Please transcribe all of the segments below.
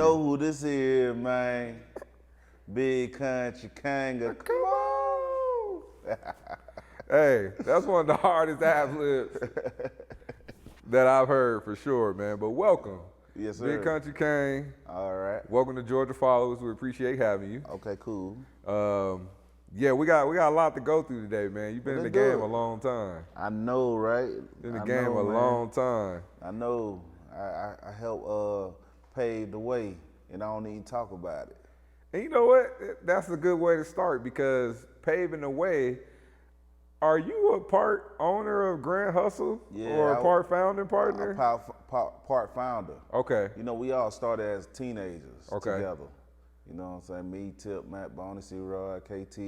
know who this is, man. Big Kuntry King. Come on. Hey, that's one of the hardest ad-libs that I've heard for sure, man. But welcome. Yes, sir. Big Kuntry King. All right. Welcome to GAFollowers. We appreciate having you. Okay, cool. Yeah, we got a lot to go through today, man. You've been in the game a long time. I know, right? In the game a long time. I know. I helped pave the way, and I don't even talk about it. And you know what? That's a good way to start because paving the way. Are you a part owner of Grand Hustle or a part founding partner? Part founder. Okay. You know, we all started as teenagers together. You know what I'm saying? Me, Tip, Matt, Bonnie, C-Rod, KT,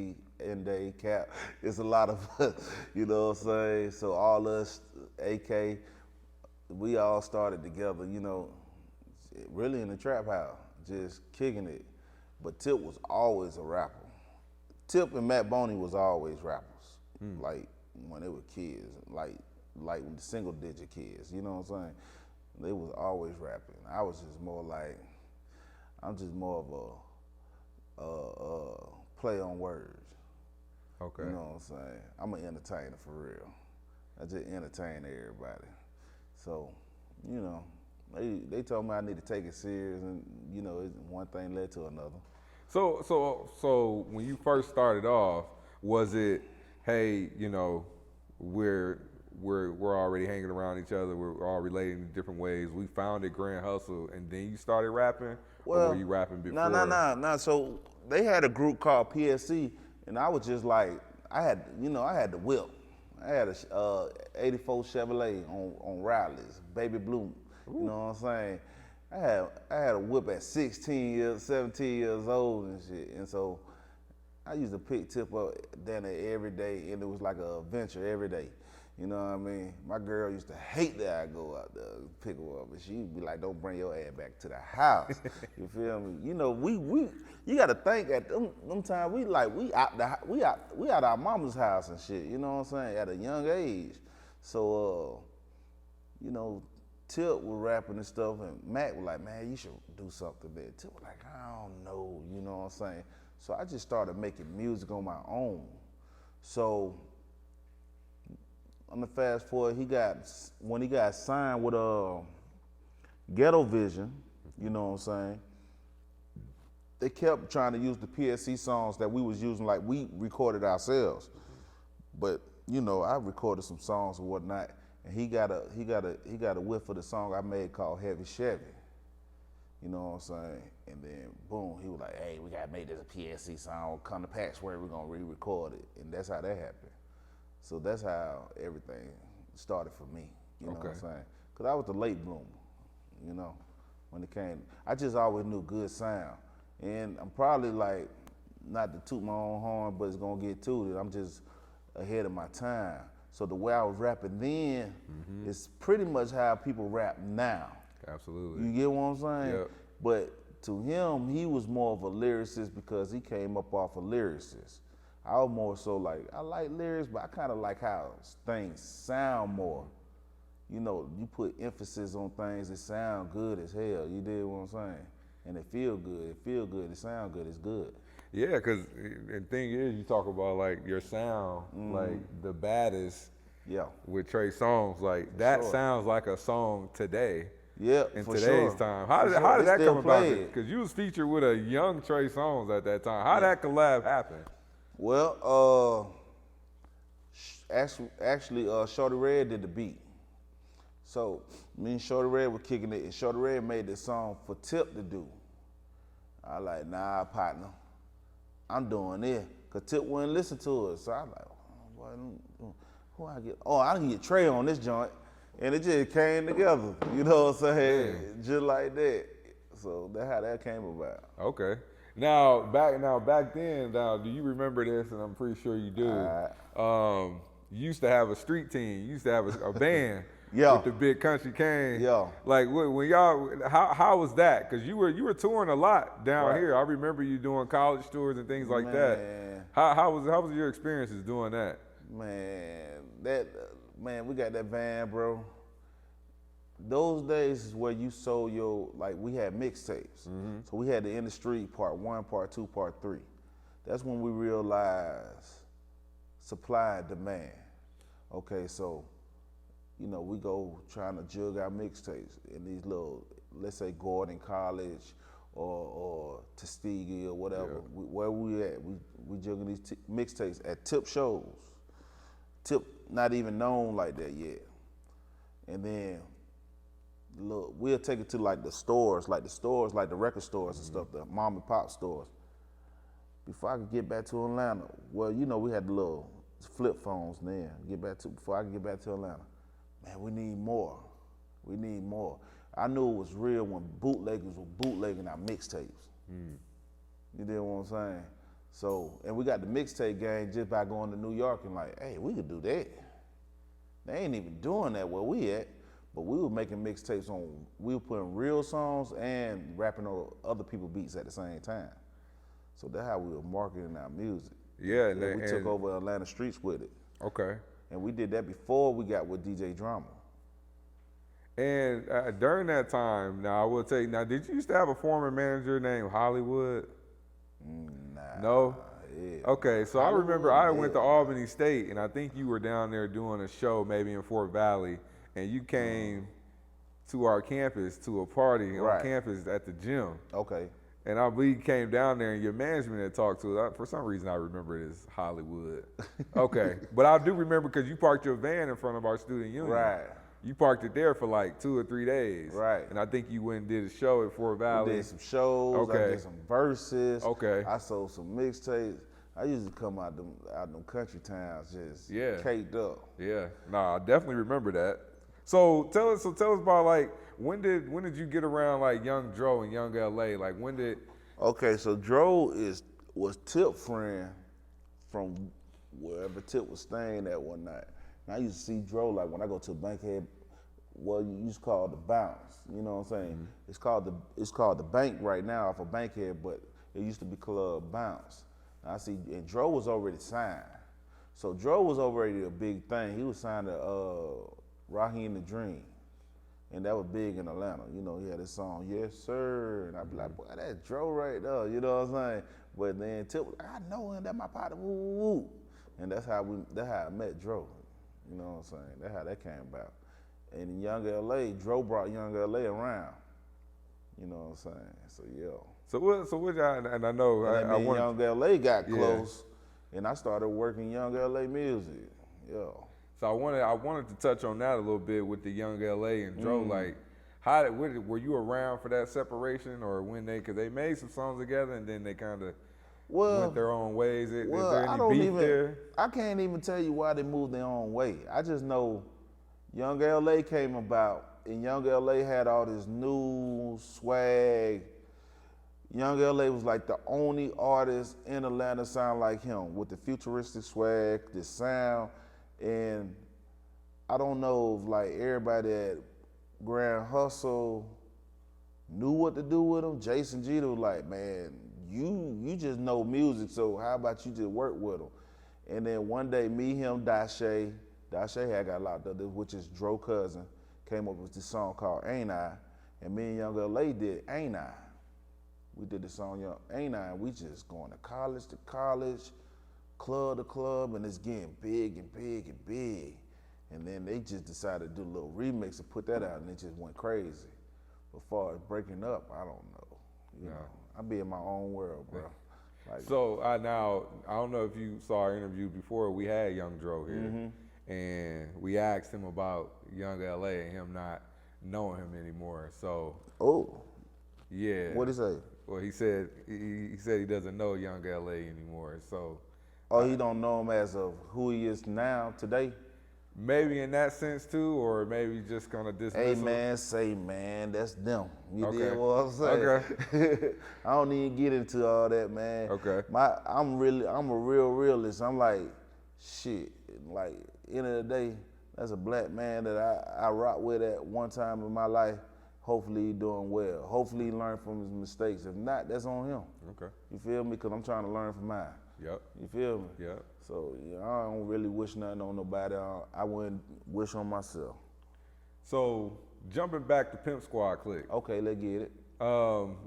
N-Day, Cap. It's a lot of us, you know what I'm saying? So all us, AK, we all started together, you know, really in the trap house, just kicking it. But Tip was always a rapper. Tip and Matt Boney was always rappers. Like when they were kids, like when the single digit kids, you know what I'm saying? They was always rapping. I was just more like, I'm just more of a play on words. Okay. You know what I'm saying? I'm an entertainer for real. I just entertain everybody. So, you know, they told me I need to take it serious, and you know, one thing led to another. So when you first started off, was it, hey, you know, we're already hanging around each other. We're all relating in different ways. We founded Grand Hustle, and then you started rapping, or were you rapping before? No. So they had a group called PSC, and I was just like, I had the whip. I had a '84 Chevrolet on Riley's, baby blue. Ooh. You know what I'm saying? I had a whip at 16 years, 17 years old and shit, and so I used to pick Tip up down there every day, and it was like an adventure every day. You know what I mean? My girl used to hate that I go out there and pick her up, and she'd be like, "Don't bring your ass back to the house." You feel me? You know, you got to think at them times we out our mama's house and shit. You know what I'm saying? At a young age, so you know, Tip was rapping and stuff, and Mac was like, "Man, you should do something there." Tip was like, "I don't know," you know what I'm saying? So I just started making music on my own. So on the fast forward, when he got signed with Ghetto Vision, you know what I'm saying? They kept trying to use the PSC songs that we was using, like we recorded ourselves. But you know, I recorded some songs and whatnot, and he got a whiff of the song I made called Heavy Chevy. You know what I'm saying? And then boom, he was like, "Hey, we gotta make this a PSC song. Come to Patchwork, we're gonna re-record it." And that's how that happened. So that's how everything started for me. You know what I'm saying? Cause I was the late bloomer. You know, when it came, I just always knew good sound. And I'm probably like, not to toot my own horn, but it's gonna get tooted. I'm just ahead of my time. So the way I was rapping then is pretty much how people rap now. Absolutely. You get what I'm saying? Yep. But to him, he was more of a lyricist because he came up off a lyricist. I was more so like, I like lyrics, but I kind of like how things sound more. You know, you put emphasis on things that sound good as hell. You dig what I'm saying? And it feel good. It feel good. It sound good. It's good. Yeah, because the thing is, you talk about like your sound, like the baddest. Yeah. With Trey Songz, like that sounds like a song today. Yeah, in for today's sure. time. How did that come about? Because you was featured with a young Trey Songz at that time. How did that collab happen? Well, actually, Shorty Red did the beat. So me and Shorty Red were kicking it, and Shorty Red made this song for Tip to do. I like, nah, partner, I'm doing it. Cause Tip wouldn't listen to it. So I like, oh, boy, who I get? Oh, I can get Trey on this joint. And it just came together, you know what I'm saying? Just like that. So that's how that came about. Okay. Now back then, do you remember this? And I'm pretty sure you do. You used to have a street team. You used to have a band with the Big Kuntry King. Yeah. Like when y'all, how was that? Because you were touring a lot down here. I remember you doing college tours and things like that. How was your experiences doing that? Man, we got that van, bro. those days is where you sold your, like we had mixtapes. So we had the In the Street part 1, part 2, part 3. That's when we realized supply and demand. Okay, so, you know, we go trying to jug our mixtapes in these little, let's say Gordon College or Tuskegee or whatever. Yeah. Where we at? We jugging these mixtapes at Tip shows. Tip not even known like that yet. And then look, we'll take it to like the stores, like the record stores and stuff, the mom and pop stores. Before I could get back to Atlanta, well, you know, we had the little flip phones then. Before I could get back to Atlanta, man, we need more. We need more. I knew it was real when bootleggers were bootlegging our mixtapes. You know what I'm saying? So, and we got the mixtape game just by going to New York and like, hey, we could do that. They ain't even doing that where we at, but we were making mixtapes we were putting real songs and rapping on other people's beats at the same time. So that's how we were marketing our music. Yeah, we took over Atlanta streets with it. Okay. And we did that before we got with DJ Drama. And during that time, now I will tell you, now did you used to have a former manager named Hollywood? Nah. No? Yeah. Okay, so Hollywood, I remember I yeah. went to Albany State, and I think you were down there doing a show maybe in Fort Valley, and you came to our campus to a party on campus at the gym. Okay. And I believe you came down there and your management had talked to us. For some reason, I remember it as Hollywood. Okay, but I do remember because you parked your van in front of our student union. Right. You parked it there for like 2 or 3 days. Right. And I think you went and did a show at Fort Valley. We did some shows. Okay. I did some verses. Okay. I sold some mixtapes. I used to come out them country towns just caked up. Yeah. Nah, I definitely remember that. So tell us about like when did you get around like Young Dro and Young LA? Like when did? Okay, so Dro was Tip friend from wherever Tip was staying at one night. And I used to see Dro like when I go to Bankhead. Well, you used to call it the Bounce. You know what I'm saying? It's called the Bank right now off of Bankhead, but it used to be Club Bounce. I see, and Dro was already signed. So Dro was already a big thing. He was signed to Raheem the Dream. And that was big in Atlanta. You know, he had this song, Yes Sir. And I'd be like, boy, that's Dro right there. You know what I'm saying? But then Tip was like, I know him, that's my partner, woo, woo, woo. And that's how I met Dro. You know what I'm saying? That's how that came about. And in Young LA, Dro brought Young LA around. You know what I'm saying? So yeah. So what y'all, and I know And I want Young LA got close, and I started working Young LA music. Yeah. So I wanted to touch on that a little bit with the Young LA and Dro. Like, were you around for that separation, or when because they made some songs together and then they kind of went their own ways? Is there any beef there? I can't even tell you why they moved their own way. I just know Young LA came about, and Young LA had all this new swag. Young LA was like the only artist in Atlanta sound like him with the futuristic swag, the sound, and I don't know if like everybody at Grand Hustle knew what to do with him. Jason Jeter was like, man, you just know music, so how about you just work with him? And then one day, me, him, Dashe had got locked up, which is Dro's cousin, came up with this song called Ain't I, and me and Young LA did Ain't I. We did the song Ain't I, and we just going to college, club to club, and it's getting big and big and big. And then they just decided to do a little remix and put that out, and it just went crazy. But as far as breaking up, I don't know. You know, I be in my own world, bro. Like, so I don't know if you saw our interview before. We had Young Dro here, and we asked him about Young LA and him not knowing him anymore. So, yeah. What'd he say? Well, he said he doesn't know Young LA anymore. So, he don't know him as of who he is now today. Maybe in that sense too, or maybe just kind of dismiss. Hey man, say man, that's them. You Okay. did what I'm saying. Okay. I don't even get into all that, man. Okay. I'm a real realist. I'm like, shit. Like end of the day, that's a black man that I rock with at one time in my life. Hopefully he doing well. Hopefully he learned from his mistakes. If not, that's on him. Okay. You feel me? Because I'm trying to learn from mine. Yep. You feel me? Yep. So I don't really wish nothing on nobody. I wouldn't wish on myself. So jumping back to Pimp Squad Click. Okay, let's get it.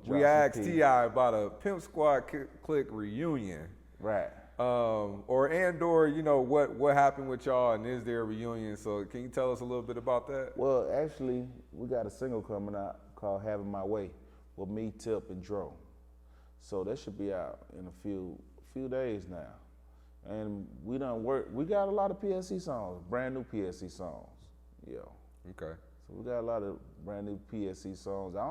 We asked T.I. about a Pimp Squad Click reunion. Right. Or you know, what happened with y'all, and is there a reunion? So can you tell us a little bit about that? Well, actually, we got a single coming out called Having My Way with me, Tip, and Dro. So that should be out in a few days now. And we got a lot of PSC songs, brand new PSC songs. Yeah. Okay. So we got a lot of brand new PSC songs. I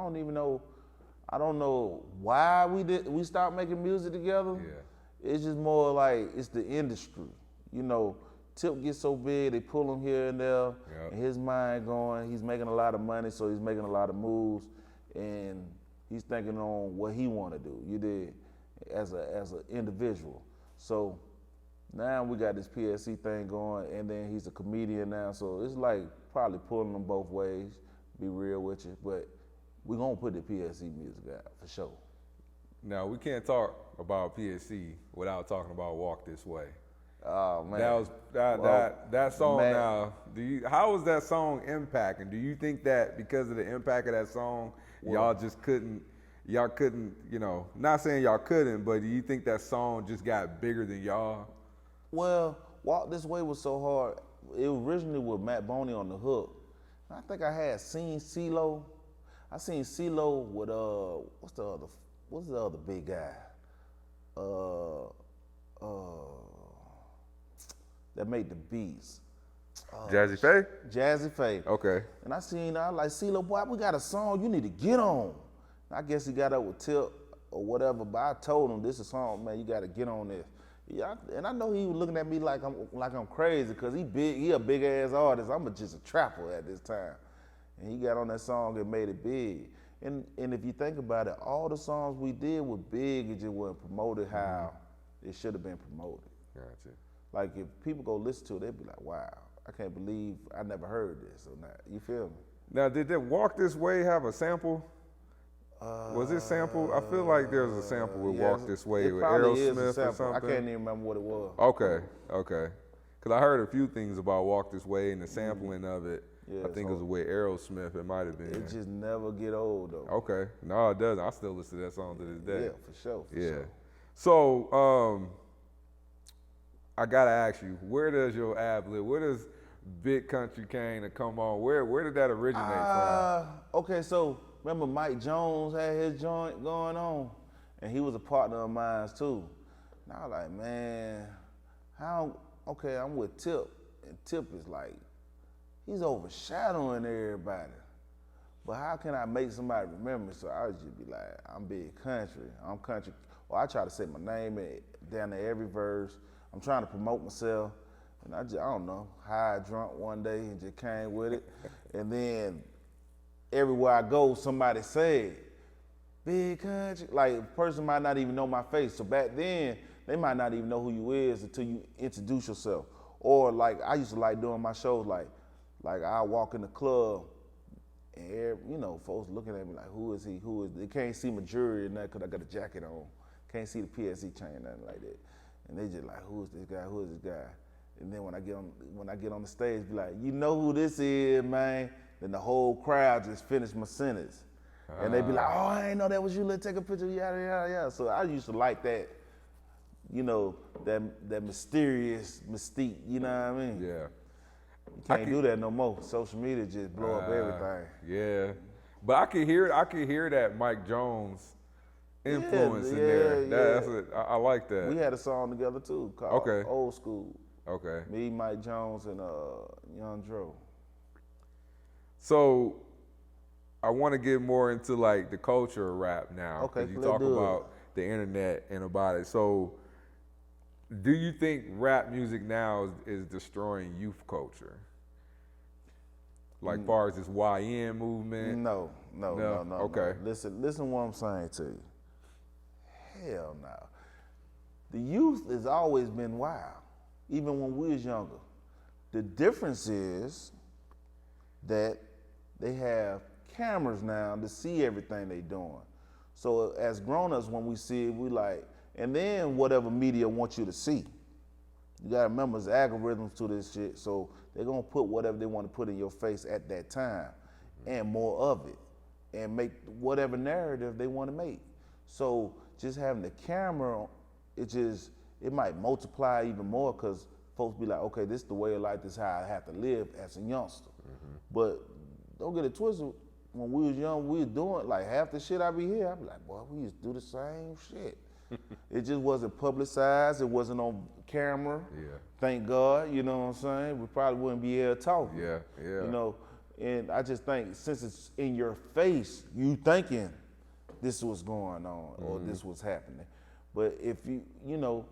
don't know why we stopped making music together. Yeah. It's just more like it's the industry. You know, Tip gets so big, they pull him here and there, Yep. and his mind going, he's making a lot of money, so he's making a lot of moves, and he's thinking on what he want to do, you did, as an individual. So now we got this PSC thing going, and then he's a comedian now, so it's like probably pulling them both ways, be real with you, but we're going to put the PSC music out for sure. Now, we can't talk about PSC without talking about Walk This Way. Oh, man. That song man. now, how was that song impacting? Do you think that because of the impact of that song, y'all couldn't, you know, not saying y'all couldn't, but do you think that song just got bigger than y'all? Well, Walk This Way was so hard. It originally with Matt Boney on the hook. I think I had seen CeeLo. I seen CeeLo with what's the other big guy? That made the beats. Jazzy Faye? Jazzy Faye. Okay. And I like, CeeLo, boy, we got a song you need to get on. I guess he got up with Tip or whatever, but I told him this is a song, man, you got to get on this. Yeah, and I know he was looking at me like I'm crazy because he a big ass artist. I'm just a trapper at this time. And he got on that song and made it big. And if you think about it, all the songs we did were big, it just wasn't promoted how it should have been promoted. Gotcha. Like if people go listen to it, they'd be like, wow, I can't believe I never heard this or not. You feel me? Now, did that Walk This Way have a sample? Was it sample? I feel like there was a sample with Walk This Way with Aerosmith or something. I can't even remember what it was. Okay. Because I heard a few things about Walk This Way and the sampling of it. Yeah, I think it was with Aerosmith. It might have been. It just never get old though. Okay. No, it doesn't. I still listen to that song to this day. Yeah, for sure. Yeah. So, I gotta ask you, where does your ad lib? Where does Big Kuntry King to come on? Where did that originate from? Okay, so remember Mike Jones had his joint going on, and he was a partner of mine too. And I was like, man, okay, I'm with Tip, and Tip is like, he's overshadowing everybody. But how can I make somebody remember? So I would just be like, I'm Big Country, I'm country. Or I try to say my name down to every verse. I'm trying to promote myself. And I don't know, high drunk one day and just came with it. And then everywhere I go, somebody said, Big Country. Like, a person might not even know my face. So back then, they might not even know who you is until you introduce yourself. Or like, I used to like doing my shows like I walk in the club and folks looking at me like, who is he? They can't see my jewelry and that because I got a jacket on. Can't see the PSC chain, nothing like that. And they just like, who is this guy? Who is this guy? And then when I get on the stage, be like, you know who this is, man? Then the whole crowd just finish my sentence. And they be like, oh, I ain't know that was you. Let's take a picture, yada, yada, yada. So I used to like that, that mysterious mystique, you know what I mean? Yeah. You can't do that no more. Social media just blow up everything. Yeah. But I could hear that Mike Jones influence in there. I like that. We had a song together too called Old School. Okay. Me, Mike Jones, and Young Dro. So I want to get more into like the culture of rap now. Okay, you talk about the internet and about it. So do you think rap music now is destroying youth culture? Like far as this YN movement? No. Okay. No. Listen what I'm saying to you. Hell no. The youth has always been wild, even when we was younger. The difference is that they have cameras now to see everything they doing. So as grown-ups, when we see it, we like, and then whatever media wants you to see. You gotta remember, there's algorithms to this shit, so they're gonna put whatever they want to put in your face at that time. and more of it, and make whatever narrative they want to make. So just having the camera, it might multiply even more because folks be like, okay, this is the way of life, this is how I have to live as a youngster. But don't get it twisted. When we was young, we was doing like half the shit I be here. I be like, boy, we used to do the same shit. It just wasn't publicized. It wasn't on camera. Yeah. Thank God. You know what I'm saying? We probably wouldn't be here talking. Yeah. You know, and I just think since it's in your face, you thinking this was going on or this was happening. But if you know,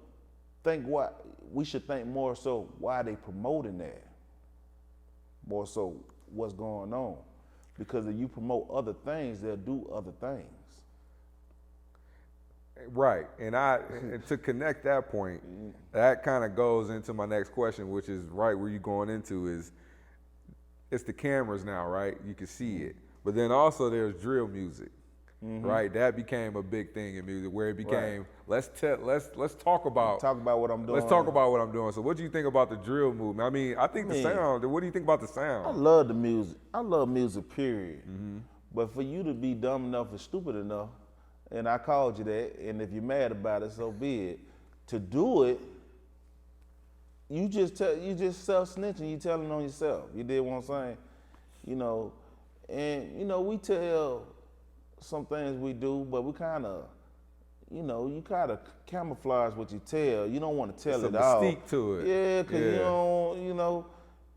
think what we should think more so why they promoting that. More so what's going on. Because if you promote other things, they'll do other things. Right, and to connect that point, that kind of goes into my next question, which is right where you're going into is, it's the cameras now, right? You can see it, but then also there's drill music, right? That became a big thing in music, where it became let's talk about what I'm doing. Let's talk about what I'm doing. So, what do you think about the drill movement? I mean, I think the sound. What do you think about the sound? I love the music. I love music, period. But for you to be dumb enough and stupid enough, and I called you that, and if you're mad about it, so be it. To do it, you just self-snitching. You telling on yourself. You did what I'm saying, you know. And you know, we tell some things we do, but we kind of, you know, you kind of camouflage what you tell. You don't want to tell Some it all. mystique to it. Yeah, because you don't, you know,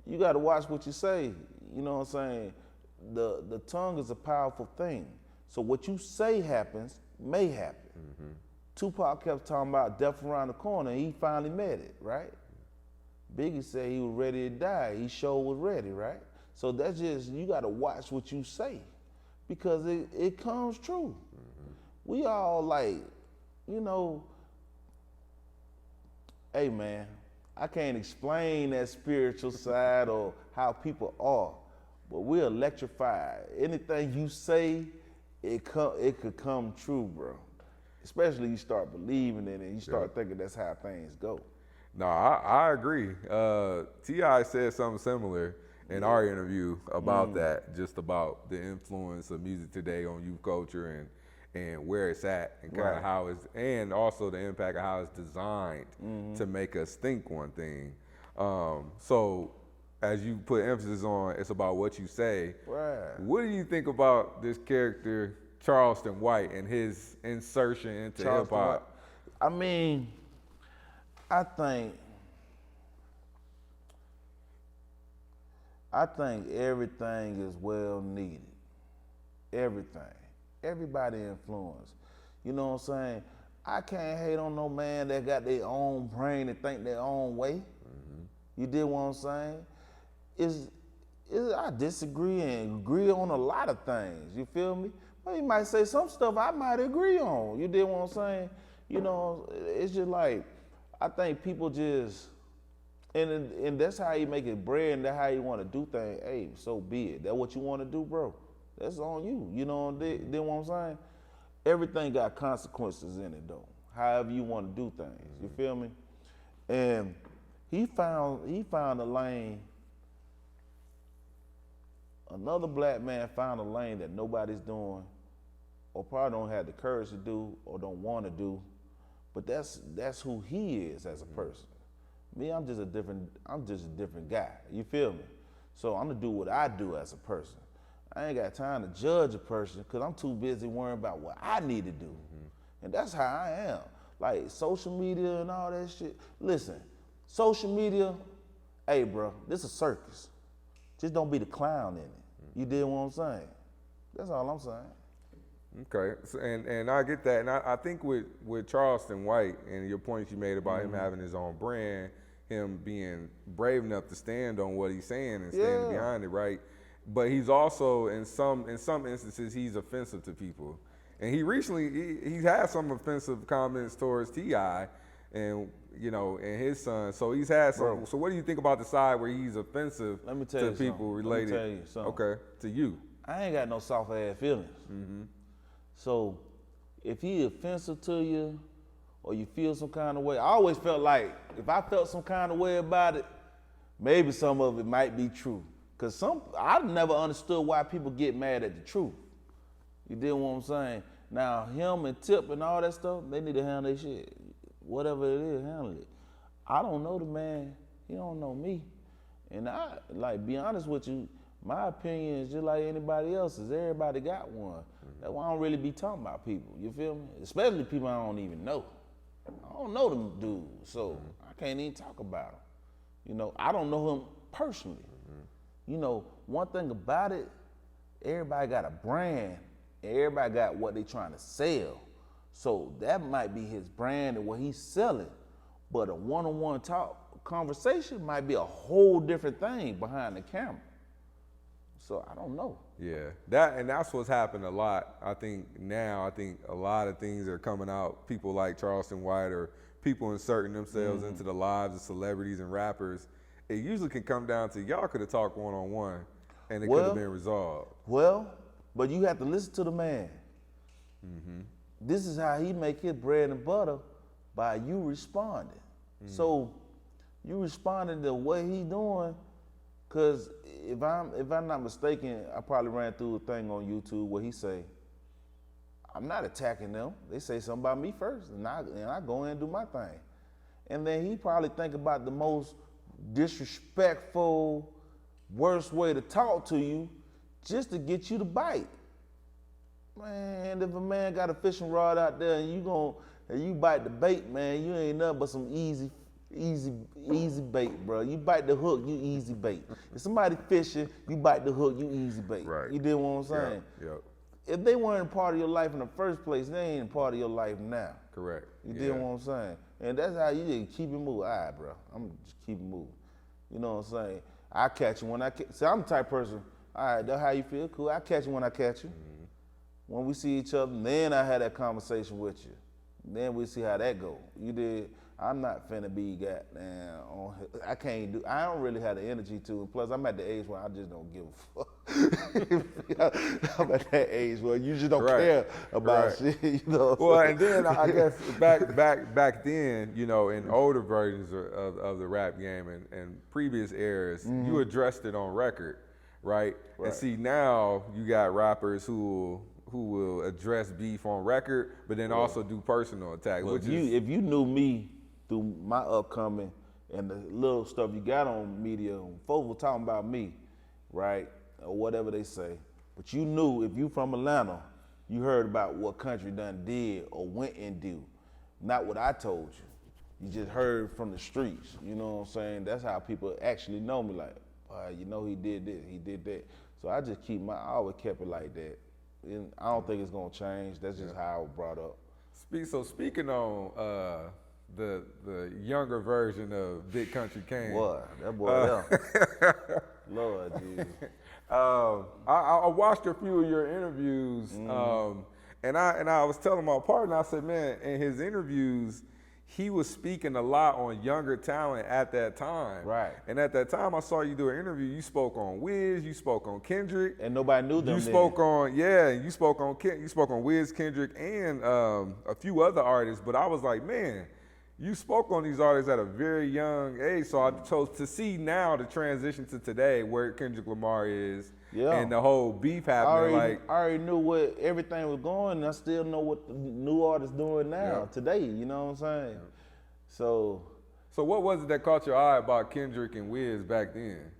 you got to watch what you say. You know what I'm saying? The tongue is a powerful thing. So what you say may happen. Tupac kept talking about death around the corner, and he finally met it, right? Biggie said he was ready to die. He sure was ready, right? So that's just, you got to watch what you say because it comes true. We all like, you know, hey man, I can't explain that spiritual side or how people are, but we're electrified. Anything you say, it could come true, bro. Especially you start believing in it and you start thinking that's how things go. No, I agree. T.I. said something similar in our interview about that, just about the influence of music today on youth culture and where it's at and kind of how it's, and also the impact of how it's designed to make us think one thing. So as you put emphasis on, it's about what you say. Right. What do you think about this character, Charleston White, and his insertion into hip hop? I mean, I think everything is well needed. Everything. Everybody influenced. You know what I'm saying? I can't hate on no man that got their own brain and think their own way. You did what I'm saying? I disagree and agree on a lot of things. You feel me? But you might say some stuff I might agree on. You did what I'm saying? You know, it's just like, I think people just, and that's how you make it bread and that's how you want to do things. Hey, so be it. That's what you want to do, bro. That's on you. You know what I'm saying? Everything got consequences in it, though. However you want to do things. You feel me? And he found a lane. Another black man found a lane that nobody's doing, or probably don't have the courage to do, or don't want to do. But that's who he is as a person. Me, I'm just a different guy. You feel me? So I'm gonna do what I do as a person. I ain't got time to judge a person because I'm too busy worrying about what I need to do. And that's how I am. Like social media and all that shit. Listen, social media, hey bro, this is a circus. Just don't be the clown in it. You did what I'm saying. That's all I'm saying. Okay, so, and I get that, and I think with Charleston White and your points you made about him having his own brand, him being brave enough to stand on what he's saying and standing behind it, right? But he's also in some instances he's offensive to people, and he recently he's had some offensive comments towards T.I. and you know and his son. So he's had some. Bro. So what do you think about the side where he's offensive to people related? Let me tell you something. Okay, to you. I ain't got no soft ass feelings. So if he offensive to you or you feel some kind of way, I always felt like if I felt some kind of way about it, maybe some of it might be true. Cause I never understood why people get mad at the truth. You dig what I'm saying? Now him and Tip and all that stuff, they need to handle their shit. Whatever it is, handle it. I don't know the man. He don't know me. And I be honest with you, my opinion is just like anybody else's. Everybody got one. That's why I don't really be talking about people. You feel me? Especially people I don't even know. I don't know them dudes, so I can't even talk about them. You know, I don't know him personally. You know, one thing about it, everybody got a brand. Everybody got what they trying to sell. So that might be his brand and what he's selling. But a one-on-one conversation might be a whole different thing behind the camera. So I don't know. Yeah, that's what's happened a lot. I think a lot of things are coming out. People like Charleston White or people inserting themselves into the lives of celebrities and rappers. It usually can come down to y'all could have talked one-on-one and it could have been resolved. Well, but you have to listen to the man. This is how he make his bread and butter, by you responding. So you responding to what he doing, cause if I'm not mistaken, I probably ran through a thing on YouTube where he say, I'm not attacking them. They say something about me first, and I go in and do my thing. And then he probably think about the most disrespectful, worst way to talk to you just to get you to bite. Man, if a man got a fishing rod out there and you bite the bait, man, you ain't nothing but some easy bait, bro. You bite the hook, you easy bait. If somebody fishing, you bite the hook, you easy bait. Right. You did what I'm saying? Yep. If they weren't a part of your life in the first place, they ain't a part of your life now. Correct. You did what I'm saying? And that's how you just keep it moving. All right, bro, I'm just keep it moving. You know what I'm saying? I catch you when I catch. See, I'm the type of person, all right, that's how you feel, cool. I catch you when I catch you. When we see each other, then I had that conversation with you. Then we see how that go. You did. I'm not finna be goddamn on. I don't really have the energy to. And plus, I'm at the age where I just don't give a fuck. I'm at that age where you just don't care about shit. You know. Well, and then I guess back then, you know, in older versions of the rap game and previous eras, you addressed it on record, right? And see, now you got rappers who will address beef on record, but then also do personal attacks. Well, if you knew me through my upcoming and the little stuff you got on media, folks were talking about me, right, or whatever they say. But you knew if you from Atlanta, you heard about what Kuntry done did or went and do, not what I told you. You just heard from the streets. You know what I'm saying? That's how people actually know me. Like, you know, he did this, he did that. So I just I always kept it like that. And I don't think it's gonna change. That's just how I was brought up. So speaking on the younger version of Big Kuntry King. Boy, that boy there. Lord Jesus. I watched a few of your interviews, and I was telling my partner, I said, man, in his interviews, he was speaking a lot on younger talent at that time. Right. And at that time, I saw you do an interview. You spoke on Wiz, you spoke on Kendrick, and nobody knew them. You spoke on Wiz, Kendrick, and a few other artists. But I was like, man, you spoke on these artists at a very young age. So I chose to see now the transition to today, where Kendrick Lamar is, and the whole beef happening. I already knew what everything was going, and I still know what the new artists doing now, today, you know what I'm saying? So what was it that caught your eye about Kendrick and Wiz back then?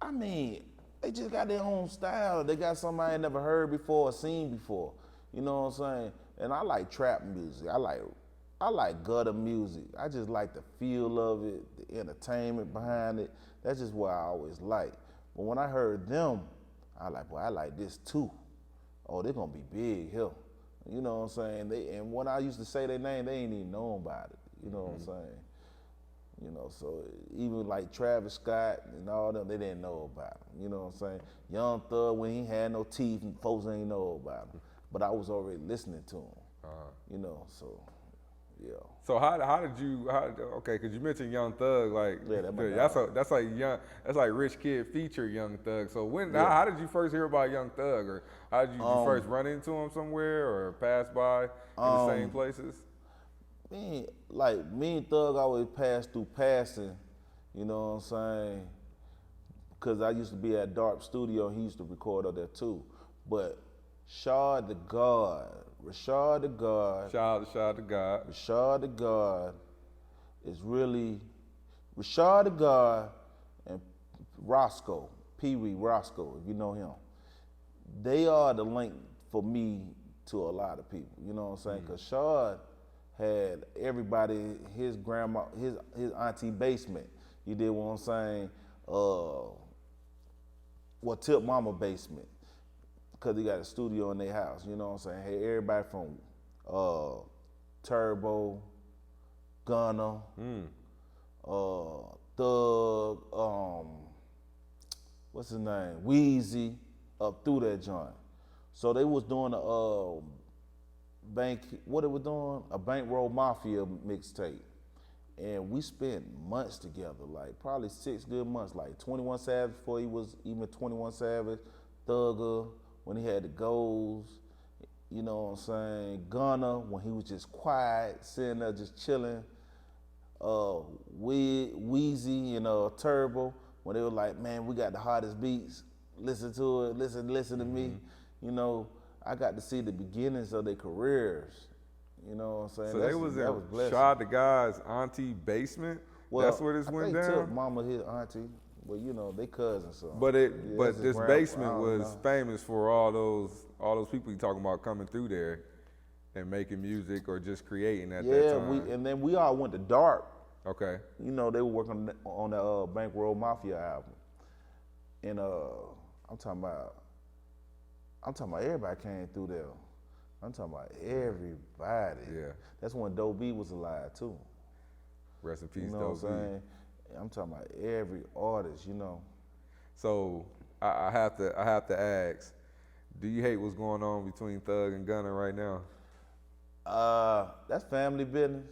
I mean, they just got their own style. They got something I ain't never heard before or seen before, you know what I'm saying? And I like trap music. I like gutter music. I just like the feel of it, the entertainment behind it. That's just what I always like. But when I heard them, I like this too. Oh, they're gonna be big here. You know what I'm saying? And when I used to say their name, they ain't even know about it. You know what I'm saying? You know, so even like Travis Scott and all them, they didn't know about him. You know what I'm saying? Young Thug, when he had no teeth, and folks ain't know about him. But I was already listening to him. You know, so. Yeah. So how did you? Okay, because you mentioned Young Thug, like that's like Rich Kid feature Young Thug. So how did you first hear about Young Thug, or how did you first run into him somewhere or pass by in the same places? Me and Thug always passed through passing, you know what I'm saying? because I used to be at Darp Studio, and he used to record up there too. But Rashad the God Shout out to God. Rashad the God is really Rashad the God and Roscoe, Pee Wee Roscoe, if you know him. They are the link for me to a lot of people. You know what I'm saying? Because Shad had everybody, his grandma, his auntie basement. You did what I'm saying? Tip mama basement. Because he got a studio in their house. You know what I'm saying? Hey, everybody from Turbo, Gunna, Thug, what's his name? Weezy, up through that joint. So they was doing a a Bankroll Mafia mixtape. And we spent months together, like probably 6 good months, like 21 Savage before he was even 21 Savage, Thugger, when he had the goals, you know what I'm saying, Gunna, when he was just quiet, sitting there just chilling, Weezy and Turbo, when they were like, man, we got the hottest beats, listen to it, listen to me. You know, I got to see the beginnings of their careers. You know what I'm saying? So they was in Shad the God's auntie basement? Well, that's where this went down? I took mama his auntie, but you know, they cousins. So. But this basement was famous for all those people you talking about coming through there and making music or just creating at that time. Yeah, and then we all went to Dark. Okay. You know, they were working on the Bankroll Mafia album. And I'm talking about everybody came through there. I'm talking about everybody. Yeah. That's when Doe B was alive too. Rest in peace, you know Doe what I'm saying? I'm talking about every artist, you know. So I have to ask, do you hate what's going on between Thug and Gunna right now? That's family business,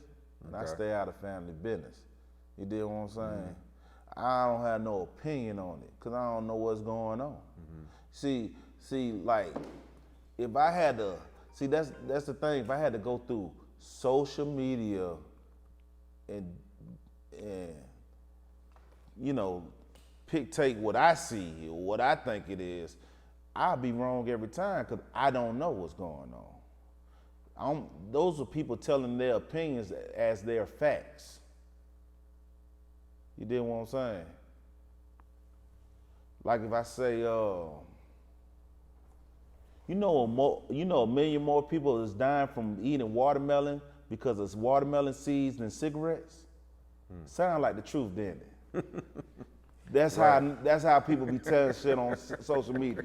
and I stay out of family business. You dig what I'm saying? I don't have no opinion on it, because I don't know what's going on. See, like, if I had to, that's the thing, if I had to go through social media and you know, take what I see or what I think it is, I'll be wrong every time because I don't know what's going on. Those are people telling their opinions as their facts. You dig what I'm saying? Like if I say, you know, a million more people is dying from eating watermelon because it's watermelon seeds than cigarettes. Sound like the truth, didn't it? That's how people be telling shit on social media.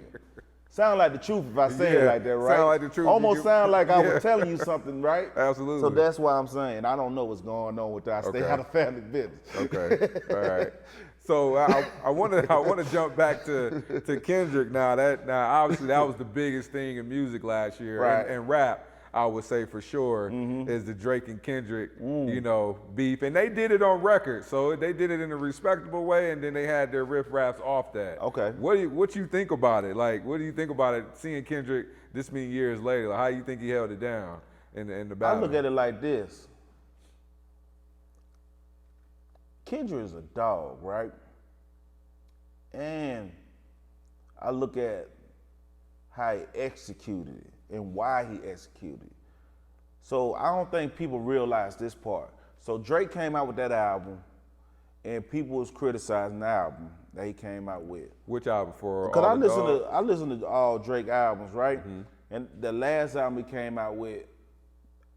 Sound like the truth if I say it like that, right? Sound like the truth. Almost sound like I was telling you something, right? Absolutely. So that's why I'm saying I don't know what's going on with that. I stay out of family business. Okay. All right. So I want to jump back to Kendrick now. Now obviously that was the biggest thing in music last year, right. and rap. I would say for sure is the Drake and Kendrick, you know, beef, and they did it on record. So they did it in a respectable way, and then they had their riff raps off that. Okay. What you think about it? Like, what do you think about it? Seeing Kendrick this many years later, like, how do you think he held it down in the battle? I look at it like this. Kendrick is a dog, right? And I look at how he executed it and why he executed. So I don't think people realize this part. So Drake came out with that album, and people was criticizing the album that he came out with. Which album for? Because I listen to all Drake albums, right? And the last album he came out with,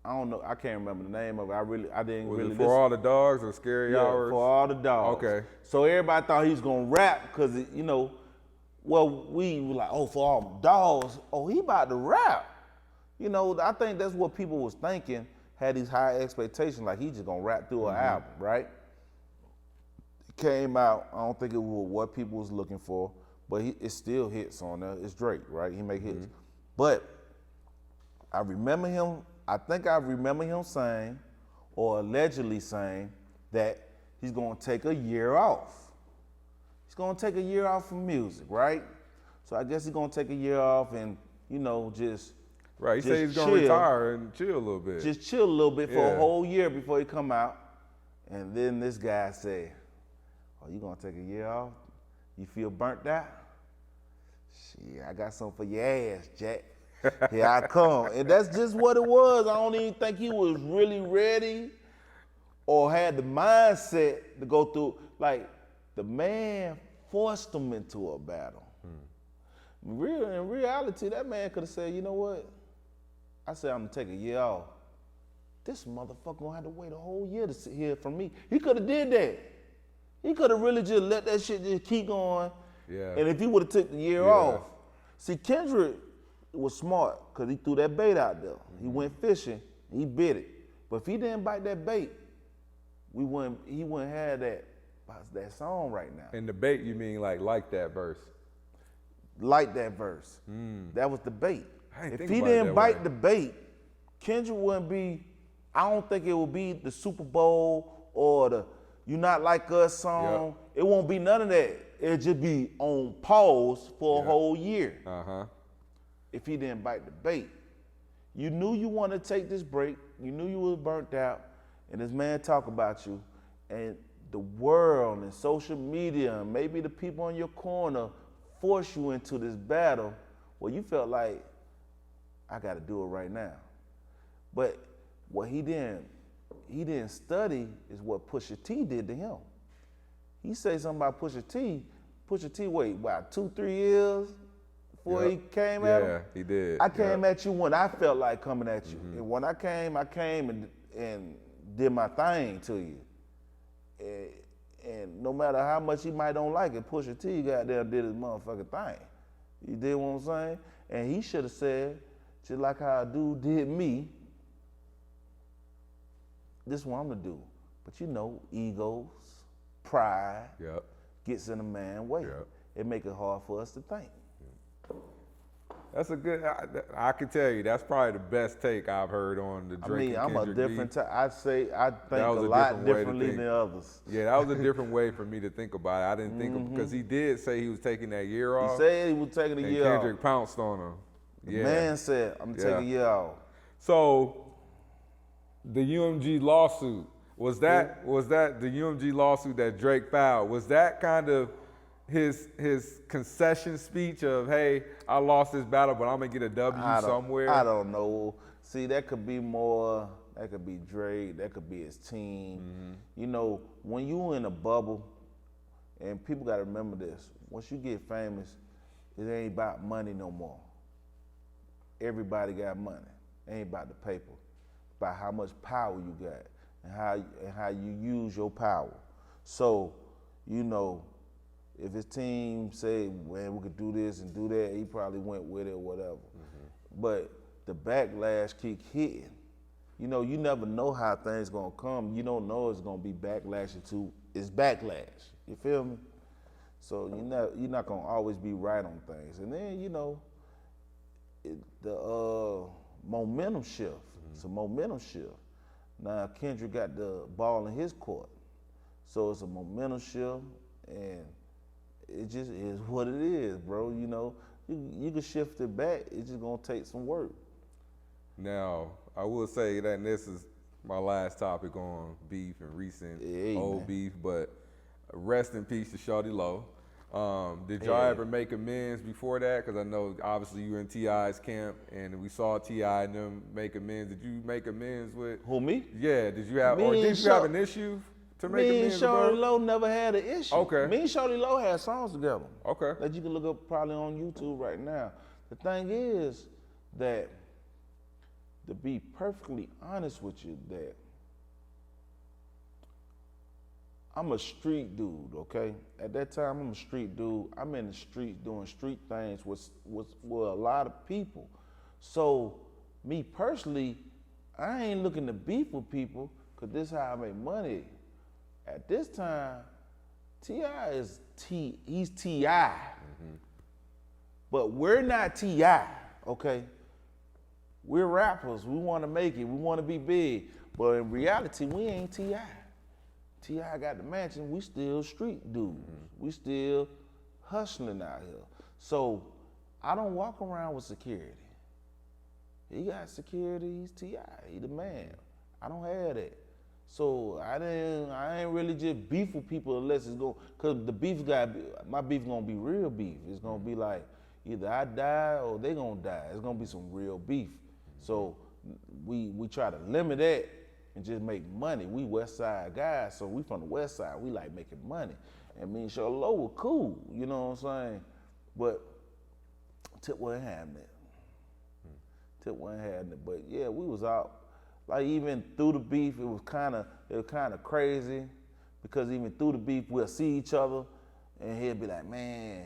I don't know, I can't remember the name of it. I didn't was really it For listen. All the Dogs or Scary Hours? For All the Dogs. Okay. So everybody thought he was gonna rap because you know. Well, we were like, oh, For All the Dogs, oh, he about to rap. You know, I think that's what people was thinking, had these high expectations, like he just gonna rap through an album, right? It came out, I don't think it was what people was looking for, but it still hits on there. It's Drake, right? He make hits. But I remember him saying, or allegedly saying, that he's gonna take a year off. He's gonna take a year off from music, right? So I guess he's gonna take a year off and, you know, just right. He said he's gonna retire and chill a little bit. Just chill a little bit for a whole year before he come out. And then this guy said, "Oh, you gonna take a year off? You feel burnt out? Shit, I got something for your ass, Jack. Here I come. And that's just what it was. I don't even think he was really ready or had the mindset to go through. Like, the man forced him into a battle. In reality, that man could have said, you know what? I said, I'm gonna take a year off. This motherfucker gonna have to wait a whole year to hear from me. He could have did that. He could have really just let that shit just keep going. Yeah. And if he would have took the year off. See, Kendrick was smart because he threw that bait out there. He went fishing, he bit it. But if he didn't bite that bait, he wouldn't have that song right now. And the bait, you mean like that verse? Like that verse. That was the bait. If he didn't bite the bait, Kendrick wouldn't be, I don't think it would be the Super Bowl or the You Not Like Us song. Yep. It won't be none of that. It'll just be on pause for a whole year. If he didn't bite the bait. You knew you wanted to take this break. You knew you was burnt out. And this man talk about you. And the world and social media and maybe the people in your corner force you into this battle where you felt like, I got to do it right now. But what he didn't study is what Pusha T did to him. He said something about Pusha T. Pusha T, wait, about 2-3 years before he came at him? Yeah, he did. I came at you when I felt like coming at you. And when I came and did my thing to you. And no matter how much he might don't like it, Pusha T got there and did his motherfucking thing. You did what I'm saying? And he should have said, just like how a dude did me, this is what I'm gonna do. But you know, egos, pride, gets in a man's way. It make it hard for us to think. That's a good, I can tell you, that's probably the best take I've heard on the Drake and I'm Kendrick a different type. I think a was a lot different way to differently think. than others. Yeah, that was a different way for me to think about it. I didn't think, because he did say he was taking that year off. He said he was taking a year off. Kendrick pounced on him. The man said, I'm gonna take a year off. So, the UMG lawsuit, was that the UMG lawsuit that Drake filed, was that kind of his concession speech of, hey, I lost this battle, but I'm gonna get a W somewhere? I don't know. See, that could be more, that could be Drake, that could be his team. You know, when you in a bubble, and people gotta remember this, once you get famous, it ain't about money no more. Everybody got money. It ain't about the paper. It's about how much power you got and how you use your power. So, you know, if his team say, man, we could do this and do that, he probably went with it or whatever. But the backlash keep hitting. You know, you never know how things gonna come. You don't know it's gonna be backlash until it's backlash. You feel me? So you're not gonna always be right on things. And then, you know, the momentum shift. It's a momentum shift. Now Kendrick got the ball in his court. So it's a momentum shift, and it just is what it is, bro. You know, you can shift it back. It's just gonna take some work. Now, I will say that, and this is my last topic on beef and recent old beef, but rest in peace to Shawty Low. Did y'all ever make amends before that? Because I know obviously you were in T.I.'s camp, and we saw T.I. and them make amends. Did you make amends with? Who, me? Yeah. Did you have, or did you have an issue to make amends? Me and Shawty Low never had an issue. Okay. Me and Shawty Low had songs together. Okay. That you can look up probably on YouTube right now. The thing is that, to be perfectly honest with you, that I'm a street dude, okay? At that time, I'm a street dude. I'm in the streets doing street things with a lot of people. So, me personally, I ain't looking to beef with people, because this is how I make money. At this time, T.I. he's T.I. But we're not T.I., okay? We're rappers, we wanna make it, we wanna be big. But in reality, we ain't T.I. T.I. got the mansion, we still street dudes. We still hustling out here. So I don't walk around with security. He got security, he's T.I., he the man. I don't have that. So I ain't really just beef with people unless it's going, cause my beef gonna be real beef. It's gonna be like either I die or they gonna die. It's gonna be some real beef. So we try to limit that and just make money. We West Side guys, so we from the West Side. We like making money. And me and Charlotte were cool, you know what I'm saying? But Tip wasn't having it. Tip wasn't having it. But yeah, we was out. Like even through the beef, it was kind of crazy, because even through the beef, we'll see each other, and he'll be like, man,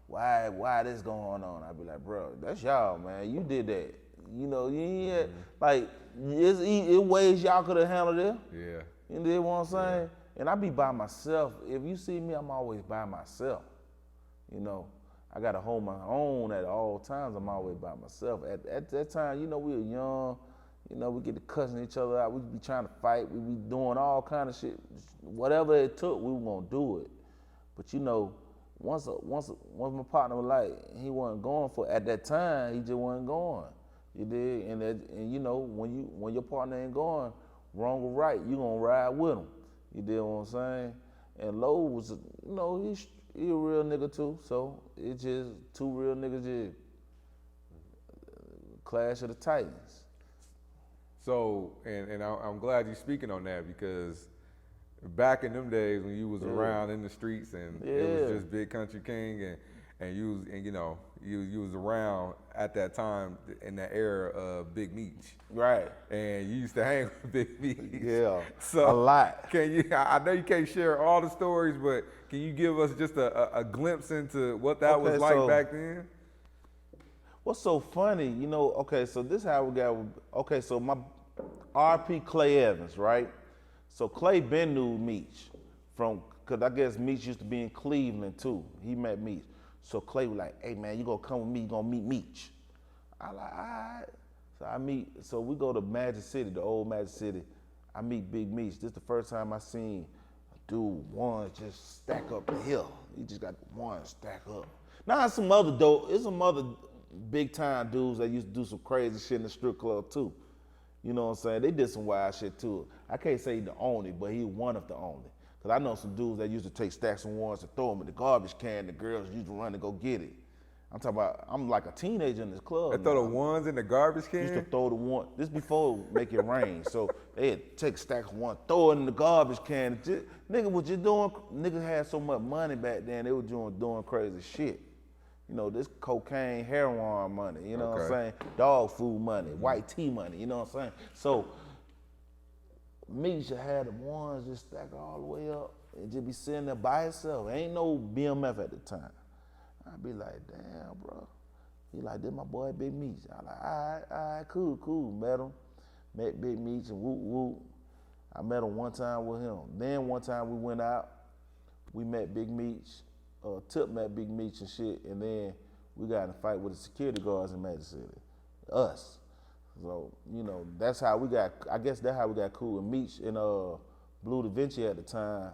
why this going on? I'll be like, bro, that's y'all, man. You did that. You know, like it ways y'all could have handled it. Yeah. You know what I'm saying? And I be by myself. If you see me, I'm always by myself. You know, I gotta hold my own at all times. I'm always by myself. At that time, you know, we were young. You know, we get to cussing each other out. We be trying to fight. We be doing all kind of shit. Whatever it took, we were gonna do it. But you know, once my partner was like, he wasn't going for it. At that time, he just wasn't going. You did, and you know, when your partner ain't going, wrong or right, you gonna ride with him. You did what I'm saying? And Lowe was, you know, he a real nigga too. So it just two real niggas just clash of the Titans. So, and I'm glad you're speaking on that, because back in them days when you was around in the streets and it was just Big Kuntry King and you was around at that time in that era of Big Meech. Right. And you used to hang with Big Meech. Yeah, so a lot. I know you can't share all the stories, but can you give us just a glimpse into what that was like back then? What's so funny, you know, okay, so this is how we got, okay, so my RP Clay Evans, right? So Clay been knew Meech because I guess Meech used to be in Cleveland too. He met Meech. So Clay was like, hey man, you gonna come with me, you gonna meet Meech. I like, all right. So we go to Magic City, the old Magic City. I meet Big Meech. This is the first time I seen a dude, one just stack up the hill. He just got one stack up. Now it's some other big time dudes that used to do some crazy shit in the strip club too. You know what I'm saying? They did some wild shit too. I can't say he the only, but he one of the only. Cause I know some dudes that used to take stacks of ones and throw them in the garbage can. The girls used to run to go get it. I'm like a teenager in this club. They throw the ones in the garbage can? Used to throw the one. This before make it rain. So they'd take a stack of one, throw it in the garbage can. Nigga was just doing. Niggas had so much money back then. They were doing crazy shit. You know, this cocaine, heroin money, you know what I'm saying? Dog food money, white tea money, you know what I'm saying? So, Meech had the ones just stack all the way up and just be sitting there by himself. Ain't no BMF at the time. I'd be like, damn, bro. He like, this my boy Big Meech. I like, all right, cool. Met Big Meech and whoop. I met him one time with him. Then one time we went out, we met Big Meech. Tip met Big Meech and shit, and then we got in a fight with the security guards in Magic City. Us. So, you know, that's how we got, I guess that's how we got cool. And Meech and Blue Da Vinci at the time,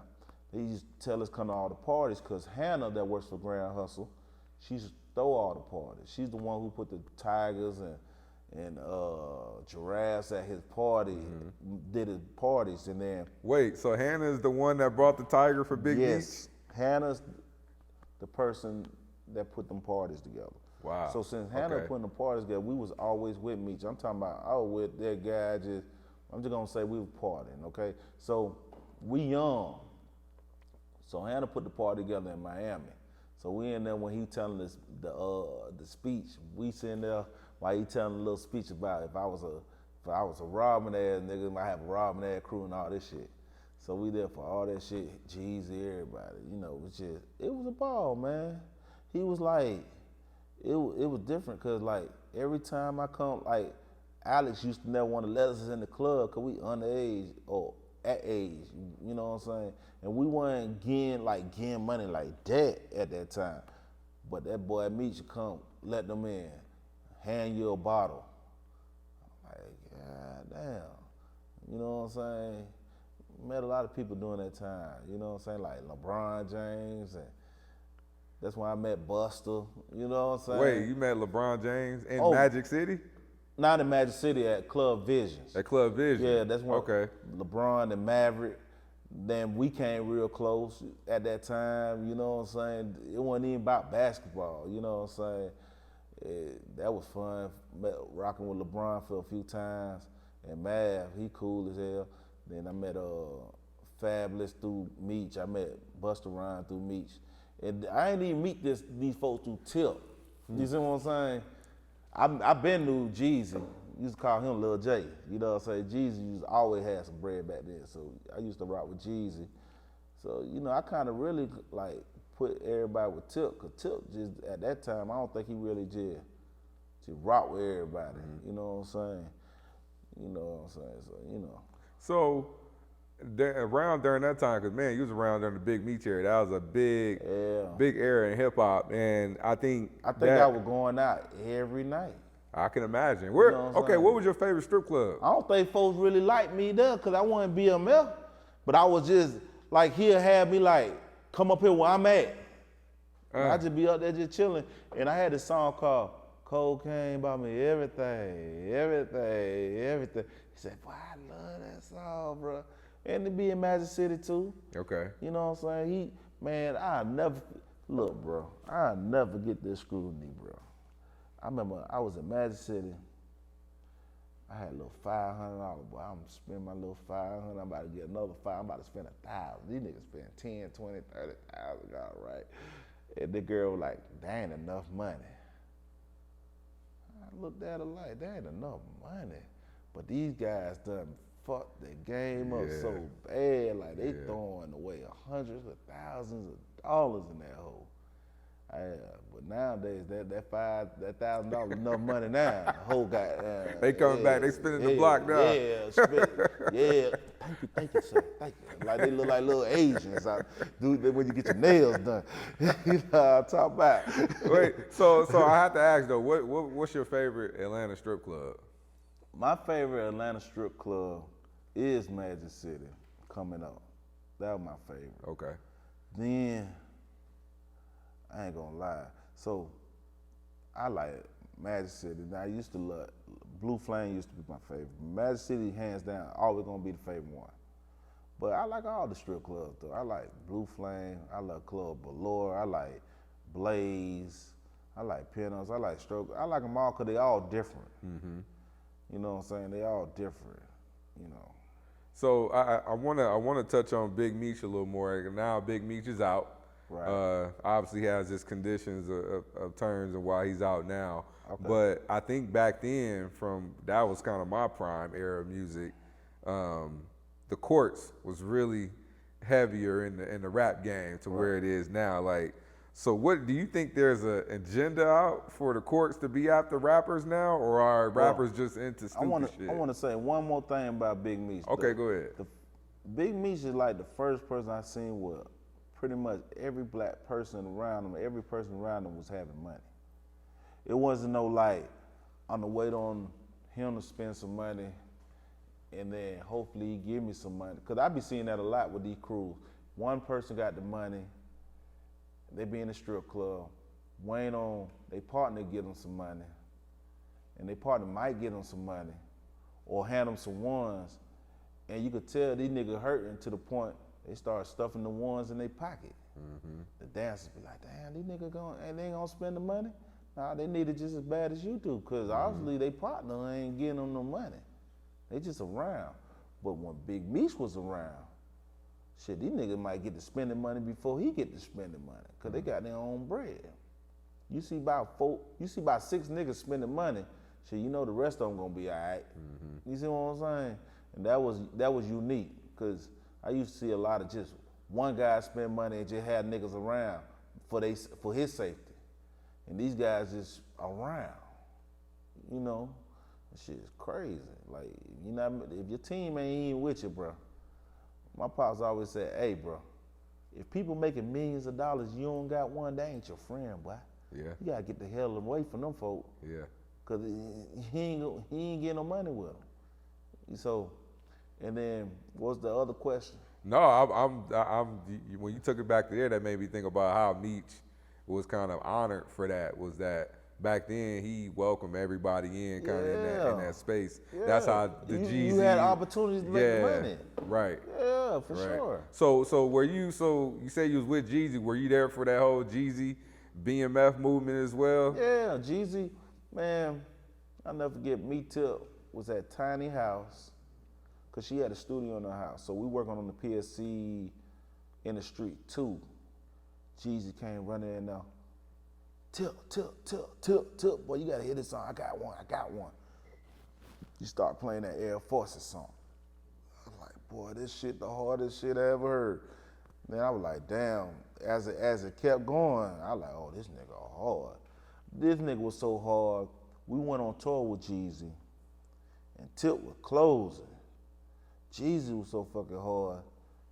they used to tell us come to all the parties, because Hannah that works for Grand Hustle, she used to throw all the parties. She's the one who put the tigers and giraffes at his party, did his parties, and then... Wait, so Hannah's the one that brought the tiger for Big Meech? Yes, Hannah's the person that put them parties together. Wow. So since Hannah putting the parties together, we was always with Meech. I'm talking about, I was with that guy, I'm just gonna say we was partying, okay? So we young. So Hannah put the party together in Miami. So we in there when he telling us the speech, we sitting there while he telling a little speech about if I was a robbing ass nigga, I have a robbing ass crew and all this shit. So we there for all that shit, Jeezy, everybody, you know, it was a ball, man. He was like, it was different, cause like every time I come, like Alex used to never want to let us in the club, cause we underage or at age, you know what I'm saying? And we weren't getting money like that at that time. But that boy Meech come, let them in, hand you a bottle. I'm like, God damn, you know what I'm saying? Met a lot of people during that time, you know what I'm saying? Like LeBron James, and that's when I met Buster, you know what I'm saying? Wait, you met LeBron James in Magic City? Not in Magic City, at Club Visions. At Club Vision? Yeah, that's when okay. LeBron and Maverick. Then we came real close at that time, you know what I'm saying? It wasn't even about basketball, you know what I'm saying? That was fun, rocking with LeBron for a few times. And Mav, he cool as hell. Then I met Fabulous through Meech. I met Busta Rhymes through Meech. And I ain't even meet these folks through Tip. You see what I'm saying? I've been knew Jeezy. Used to call him Lil J. You know what I'm saying? Jeezy used to always had some bread back then. So I used to rock with Jeezy. So, you know, I kind of really like put everybody with Tip, because Tip just, at that time, I don't think he really just rock with everybody. You know what I'm saying? You know what I'm saying? So, you know. So, around during that time, because man, you was around during the Big Meech era. That was a big era in hip hop, and I think I was going out every night. I can imagine. Where? You know what was your favorite strip club? I don't think folks really liked me there, because I wasn't BMF, but I was just like, he'll have me like come up here where I'm at. I just be up there just chilling, and I had this song called "Cocaine Bought Me Everything, Everything, Everything." He said, "Boy, I love that song, bro." And to be in Magic City too. Okay. You know what I'm saying? I'll never get this scrutiny, bro. I remember I was in Magic City. I had a little $500, boy. I'm spending my little $500. I'm about to get another $500. I'm about to spend $1,000. These niggas spend 10, 20, 30,000, right? And the girl was like, "That ain't enough money." I looked at her like, "That ain't enough money." But these guys done fucked the game up so bad, like they throwing away hundreds of thousands of dollars in that hole. But nowadays, that $1,000 enough money now. The whole guy. They coming back. They spinning the block now. Yeah. Thank you, sir. Thank you. Like they look like little Asians. When you get your nails done. You know what I'm talking about. Wait. So I have to ask though, what's your favorite Atlanta strip club? My favorite Atlanta strip club is Magic City coming up. That was my favorite. Okay. Then, I ain't gonna lie. So, I like Magic City. Now, I used to love, Blue Flame used to be my favorite. Magic City, hands down, always gonna be the favorite one. But I like all the strip clubs though. I like Blue Flame, I like Club Ballore, I like Blaze, I like Pinos, I like Stroke. I like them all because they all different. Mm-hmm. You know what I'm saying? They all different, you know. So I wanna touch on Big Meech a little more. Now Big Meech is out. Right. Obviously has his conditions of terms and why he's out now. Okay. But I think back then, that was kind of my prime era of music. The courts was really heavier in the rap game to where it is now. Like, so what do you think? There's an agenda out for the courts to be after rappers now, or are rappers just into stupid shit? I want to say one more thing about Big Meech. Okay, go ahead. Big Meech is like the first person I seen where pretty much every black person around him, every person around him was having money. It wasn't no like, I'm gonna wait on him to spend some money and then hopefully he give me some money. Cause I be seeing that a lot with these crews. One person got the money, they be in the strip club, waiting on their partner to get them some money, and their partner might get them some money, or hand them some ones, and you could tell these niggas hurting to the point they start stuffing the ones in their pocket. Mm-hmm. The dancers be like, "Damn, these niggas they ain't gonna spend the money?" Nah, they need it just as bad as you do, cause obviously their partner ain't getting them no money. They just around. But when Big Meech was around, shit, these niggas might get to spending money before he get to spending money, cause they got their own bread. You see about 6 niggas spending money, shit, you know the rest of them gonna be all right. Mm-hmm. You see what I'm saying? And that was unique, cause I used to see a lot of just one guy spend money and just have niggas around for his safety. And these guys just around, you know? That shit is crazy. Like, you know, if your team ain't even with you, bro. My pops always said, "Hey, bro, if people making millions of dollars, you don't got one, they ain't your friend, boy. Yeah. You gotta get the hell away from them folk. Yeah. Cause he ain't getting no money with them." So, and then what's the other question? No, I'm when you took it back there, that made me think about how Meech was kind of honored for that. Was that back then he welcomed everybody in kind of in that space. Yeah. That's how the Jeezy. You had opportunities to make money. Right. Yeah, for sure. So were you? So you say you was with Jeezy. Were you there for that whole Jeezy BMF movement as well? Yeah, Jeezy, man. I'll never forget. Me Tip was at Tiny House, cause she had a studio in her house. So we working on the PSC in the street too. Jeezy came running in there. Tip. Boy, you gotta hear this song. I got one. You start playing that Air Forces song. I was like, boy, this shit the hardest shit I ever heard. Then I was like, damn. As it kept going, I was like, oh, this nigga hard. This nigga was so hard. We went on tour with Jeezy, and Tip was closing. Jeezy was so fucking hard.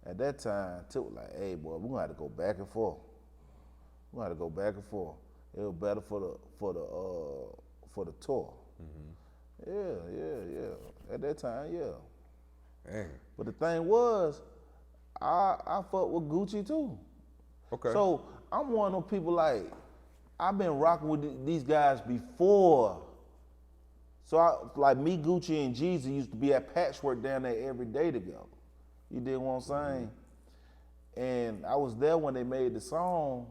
At that time, Tip was like, hey, boy, we're gonna have to go back and forth. It was better for the tour. Mm-hmm. Yeah. At that time, yeah. Dang. But the thing was, I fuck with Gucci too. Okay. So I'm one of those people like, I've been rocking with these guys before. So like me, Gucci, and Jeezy used to be at Patchwork down there every day together. You dig what I'm saying? Mm-hmm. And I was there when they made the song.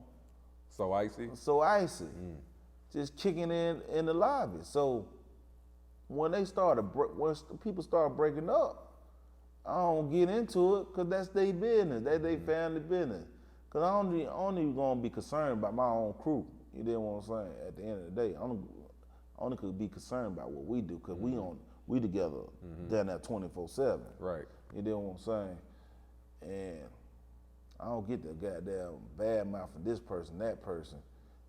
So Icy? Just kicking in the lobby. So when people started breaking up, I don't get into it because that's their business. That's their family business. Because I only gonna be concerned about my own crew. You dig what I'm saying? At the end of the day, I only could be concerned about what we do because we together down there 24/7. Right. You dig what I'm saying? And I don't get the goddamn bad mouth from this person, that person,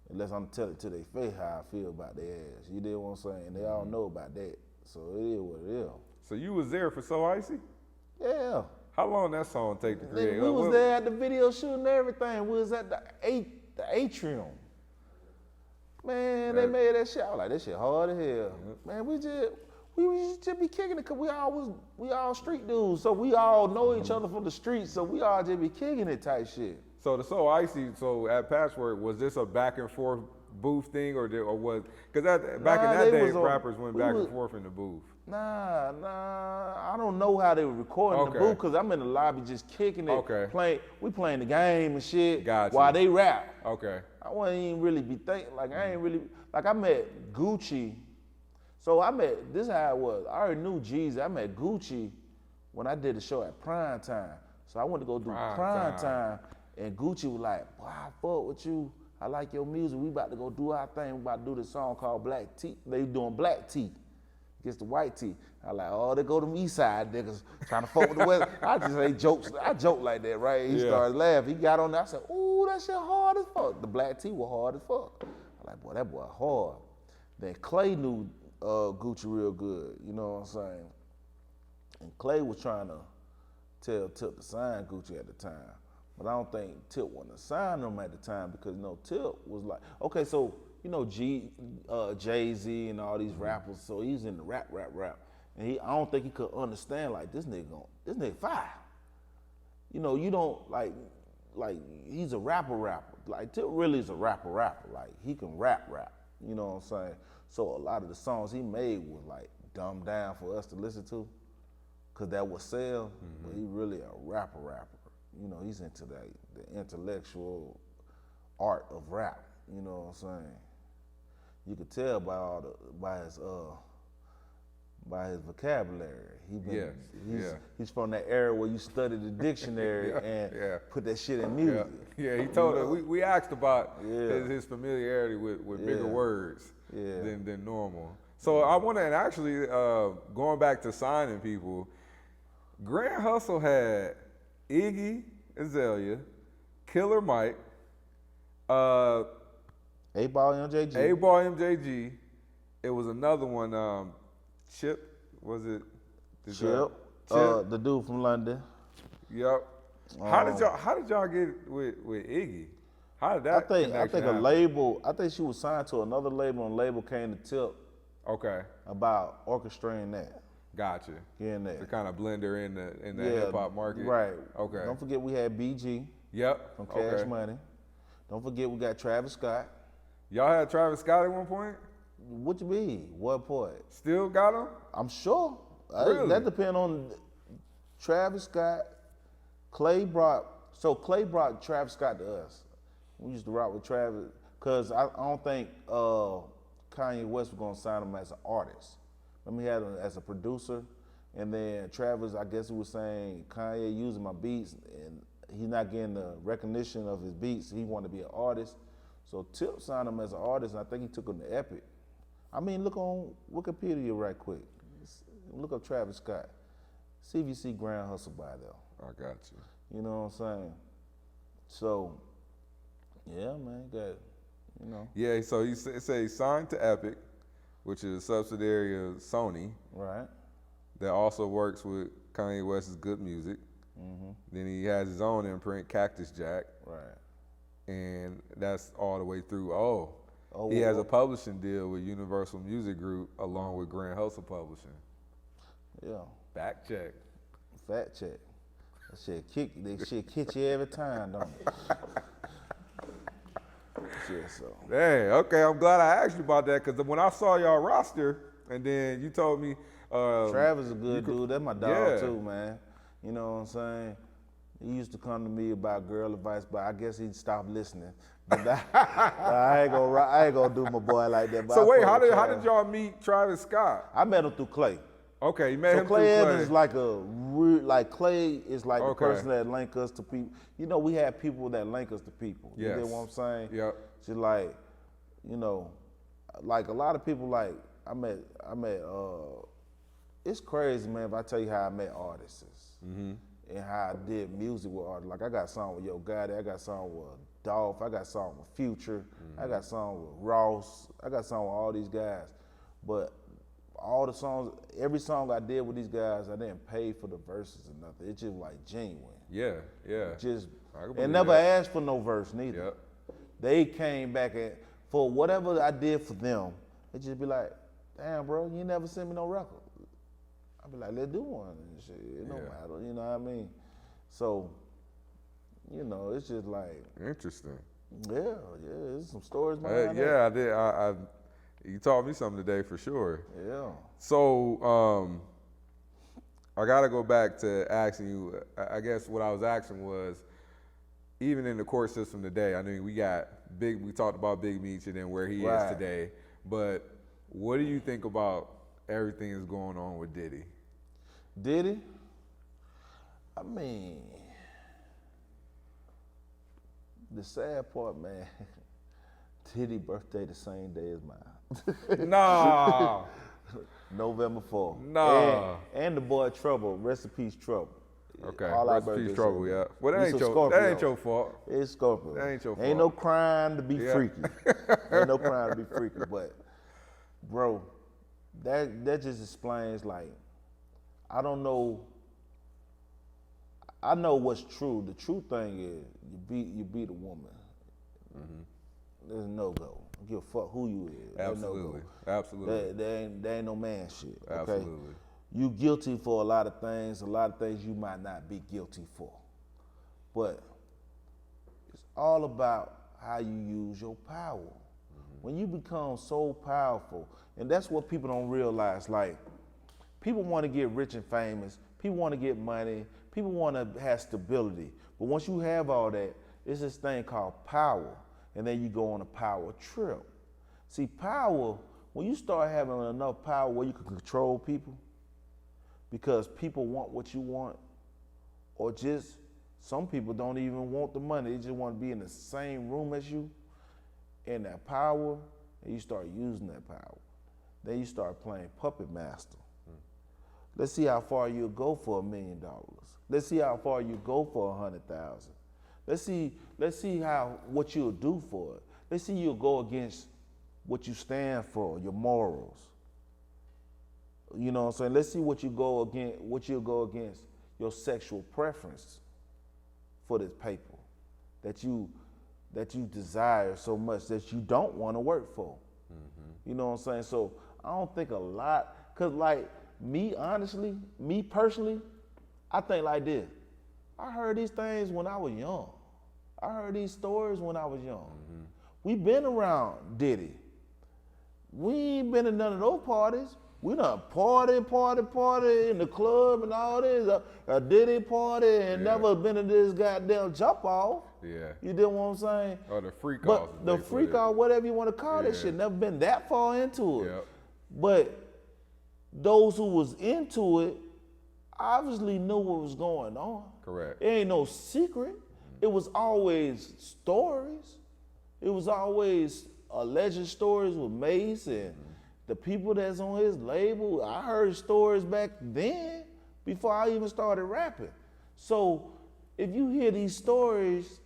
unless I'm telling to their face how I feel about their ass. You dig what I'm saying? And they all know about that. So it is what it is. So you was there for So Icy? Yeah. How long that song take to create? We was there at the video shoot and everything. We was at the atrium. Man, they made that shit. I was like, that shit hard as hell. Man, we just be kicking it because we all street dudes. So we all know each other from the streets. So we all just be kicking it type shit. So the So Icy, so at Patchwork, was this a back and forth booth thing or was, because back in that day, rappers went back and forth in the booth. Nah, I don't know how they were recording the booth because I'm in the lobby just kicking it, we playing the game and shit while they rap. Okay. I wasn't even really be thinking, I met Gucci. So this is how it was. I already knew Jeezy. I met Gucci when I did the show at Prime Time. So I went to go do Prime Time, and Gucci was like, boy, I fuck with you. I like your music. We about to go do our thing. We about to do this song called Black Tea. They doing Black Tea against the White Tea. I like, oh, they go to me side niggas trying to fuck with the West. I just say jokes. I joke like that, right? He started laughing. He got on there. I said, ooh, that shit hard as fuck. The Black Tea was hard as fuck. I like, boy, that boy hard. Then Clay knew Gucci real good, you know what I'm saying? And Clay was trying to tell Tip to sign Gucci at the time. But I don't think Tip wanted to sign him at the time because, Tip was like, okay, so, Jay-Z and all these rappers, so he was in the rap. And I don't think he could understand, like, this nigga fire. You don't, like, he's a rapper. Like, Tip really is a rapper. Like, he can rap, you know what I'm saying? So a lot of the songs he made was, like, dumbed down for us to listen to because that would sell, but he really a rapper. He's into the intellectual art of rap. You know what I'm saying? You could tell by his vocabulary. He's from that era where you study the dictionary and put that shit in music. Yeah, he told us. We asked about his familiarity with bigger words than normal. So I want to, and actually, going back to signing people, Grand Hustle had Iggy Azalea, Killer Mike, 8-Ball MJG. It was another one, Chip, was it? Chip. The dude from London. Yep. How did y'all get with Iggy? How did that I think a label, I think she was signed to another label and the label came to Tip. Okay. About orchestrating that. Gotcha. Getting that. To kind of blend her in the hip hop market. Right. Okay. Don't forget we had BG. Yep. From Cash Money. Don't forget we got Travis Scott. Y'all had Travis Scott at one point? What you mean? What point? Still got him? I'm sure. Really? That depends on Travis Scott. Clay brought Travis Scott to us. We used to rock with Travis because I don't think Kanye West was gonna sign him as an artist. Let me have him as a producer, and then Travis, I guess he was saying Kanye using my beats, and he's not getting the recognition of his beats. He wanted to be an artist, so Tip signed him as an artist, and I think he took him to Epic. I mean, look on Wikipedia right quick. Look up Travis Scott. See if you see Grand Hustle by there. I got you. You know what I'm saying? So, yeah, man, got, you know. Yeah, so he say he signed to Epic, which is a subsidiary of Sony. Right. That also works with Kanye West's Good Music. Mm-hmm. Then he has his own imprint, Cactus Jack. Right. And that's all the way through. He has a publishing deal with Universal Music Group along with Grand Hustle Publishing. Yeah. Fact check. Fact check. That shit kick you every time, don't it? Shit, so. Dang, okay, I'm glad I asked you about that because when I saw y'all roster and then you told me. Travis is a good dude. That's my dog too, man. You know what I'm saying? He used to come to me about girl advice, but I guess he stopped listening. But I ain't gonna do my boy like that. So wait, how did y'all meet Travis Scott? I met him through Clay. Okay, you met him Clay through Evans is Clay is like the person that link us to people. You know, we have people that link us to people. Yes. You know what I'm saying? Yep. Just like, you know, like a lot of people like I met it's crazy, man, if I tell you how I met artists and how I did music with artists. Like I got a song with Yo Gotti, I got a song with Dolph, I got a song with Future, I got a song with Ross, I got a song with all these guys. But all the songs, every song I did with these guys, I didn't pay for the verses or nothing. It's just like genuine. Yeah. And never asked for no verse neither. Yep. They came back and for whatever I did for them, they just be like, damn, bro, you never sent me no record. I'd be like, let's do one and shit. It don't matter, you know what I mean? So, you know, it's just like. Interesting. Yeah, there's some stories behind that. Yeah, I did. You taught me something today for sure. Yeah. So, I gotta go back to asking you, I guess what I was asking was, even in the court system today, I mean, we talked about Big Meech and then where he is today, but what do you think about everything that's going on with Diddy? Diddy? I mean, the sad part, man, Diddy's birthday the same day as mine. Nah. November 4th. Nah. And the boy Trouble, rest in peace Trouble. Okay, rest in peace Trouble, yeah. Well, that ain't your fault. It's Scorpio. That ain't your fault. Ain't no crime to be freaky. Ain't no crime to be freaky, but, bro, that just explains, like, I don't know. I know what's true. The true thing is you beat a woman. There's no go. I give a fuck who you is. Absolutely. No Absolutely. There ain't no man shit. Okay? Absolutely. You guilty for a lot of things you might not be guilty for. But it's all about how you use your power. When you become so powerful, and that's what people don't realize, like, people want to get rich and famous, people want to get money, people want to have stability. But once you have all that, it's this thing called power, and then you go on a power trip. See, power, when you start having enough power where you can control people, because people want what you want, or just some people don't even want the money, they just want to be in the same room as you, and that power, and you start using that power. Then you start playing puppet master. Let's see how far you'll go for $1 million. Let's see how far you go for 100,000. Let's see what you'll do for it. Let's see you'll go against what you stand for, your morals. You know what I'm saying? Let's see what you'll go against your sexual preference for this paper that you desire so much that you don't want to work for. You know what I'm saying? So I don't think a lot, cause like me personally, I think like this. I heard these things when I was young. I heard these stories when I was young. We been around Diddy. We ain't been in none of those parties. We done party in the club and all this, a Diddy party, and never been to this goddamn jump off. Yeah. You dig what I'm saying? Or the freak but off. the freak off, whatever you want to call that shit, never been that far into it. Yep. But those who was into it obviously knew what was going on. Correct. It ain't no secret. It was always stories. It was always alleged stories with Mace and the people that's on his label. I heard stories back then before I even started rapping. So if you hear these stories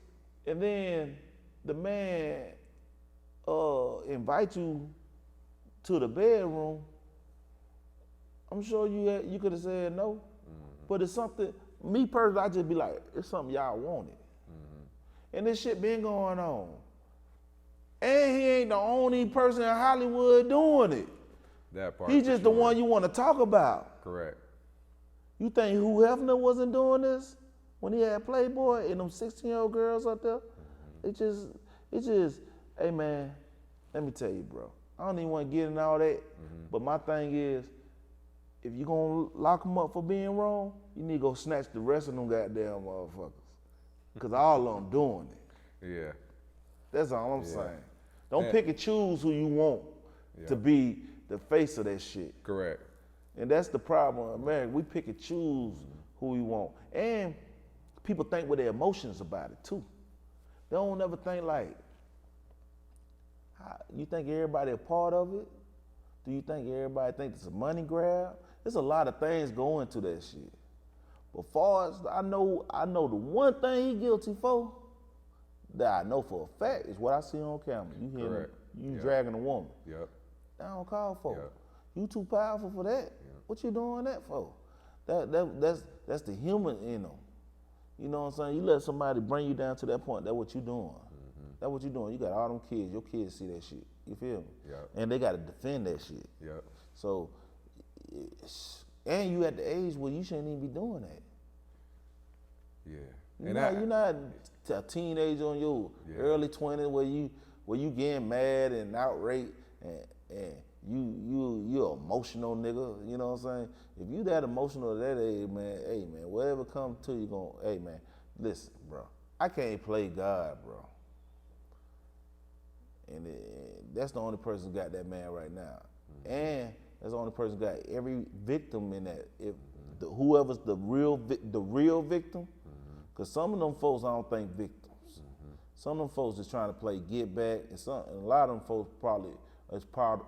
and then the man invite you to the bedroom, I'm sure you could have said no. But it's something, me personally, I just be like, it's something y'all wanted. And this shit been going on. And he ain't the only person in Hollywood doing it. That part. He's just the one you want to talk about. Correct. You think Hugh Hefner wasn't doing this when he had Playboy and them 16-year-old girls up there? It just, hey man, let me tell you, bro. I don't even want to get in all that. But my thing is, if you're going to lock them up for being wrong, you need to go snatch the rest of them goddamn motherfuckers. Because all of them doing it. Yeah. That's all I'm saying. Don't pick and choose who you want to be the face of that shit. Correct. And that's the problem in America. We pick and choose who we want. And people think with their emotions about it too. They don't ever think like, you think everybody a part of it? Do you think everybody thinks it's a money grab? There's a lot of things going to that shit. But far as I know the one thing he guilty for, that I know for a fact is what I see on camera. You hear you dragging a woman. Yep. That don't call for it. You too powerful for that. What you doing that for? That's the human in them. You know what I'm saying? You let somebody bring you down to that point, that's what you doing. That's what you doing. You got all them kids, your kids see that shit. You feel me? Yep. And they gotta defend that shit. Yep. So, and you at the age where you shouldn't even be doing that. Yeah. You're not a teenager on your early 20s where you getting mad and outraged and you emotional nigga, you know what I'm saying? If you that emotional at that age, man, hey man, whatever comes to you, hey man, listen, bro, I can't play God, bro. And that's the only person who got that man right now. And that's the only person who got every victim in that. If whoever's the real victim, because some of them folks I don't think victims. Some of them folks is trying to play get back, and a lot of them folks probably is part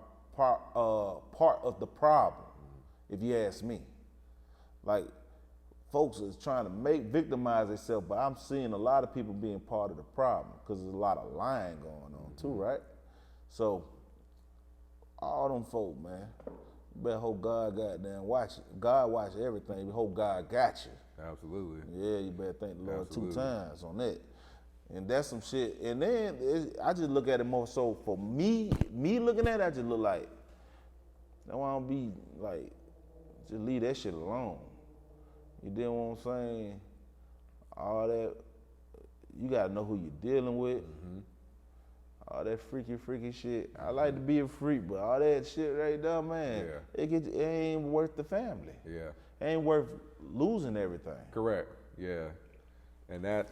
of the problem, if you ask me. Like, folks is trying to victimize themselves, but I'm seeing a lot of people being part of the problem because there's a lot of lying going on too, right? So, all them folk, man, you better hope God goddamn watch it. God watch everything. You hope God got you. Absolutely. Yeah, you better thank the Lord 2 times on that. And that's some shit. And then I just look at it more so for me looking at it, I just look like, I want to be like, just leave that shit alone. You dig what I'm saying? All that, you gotta know who you're dealing with. All that freaky shit. I like to be a freak, but all that shit right there, man, it ain't worth the family. Yeah. It ain't worth losing everything. Correct. Yeah. And that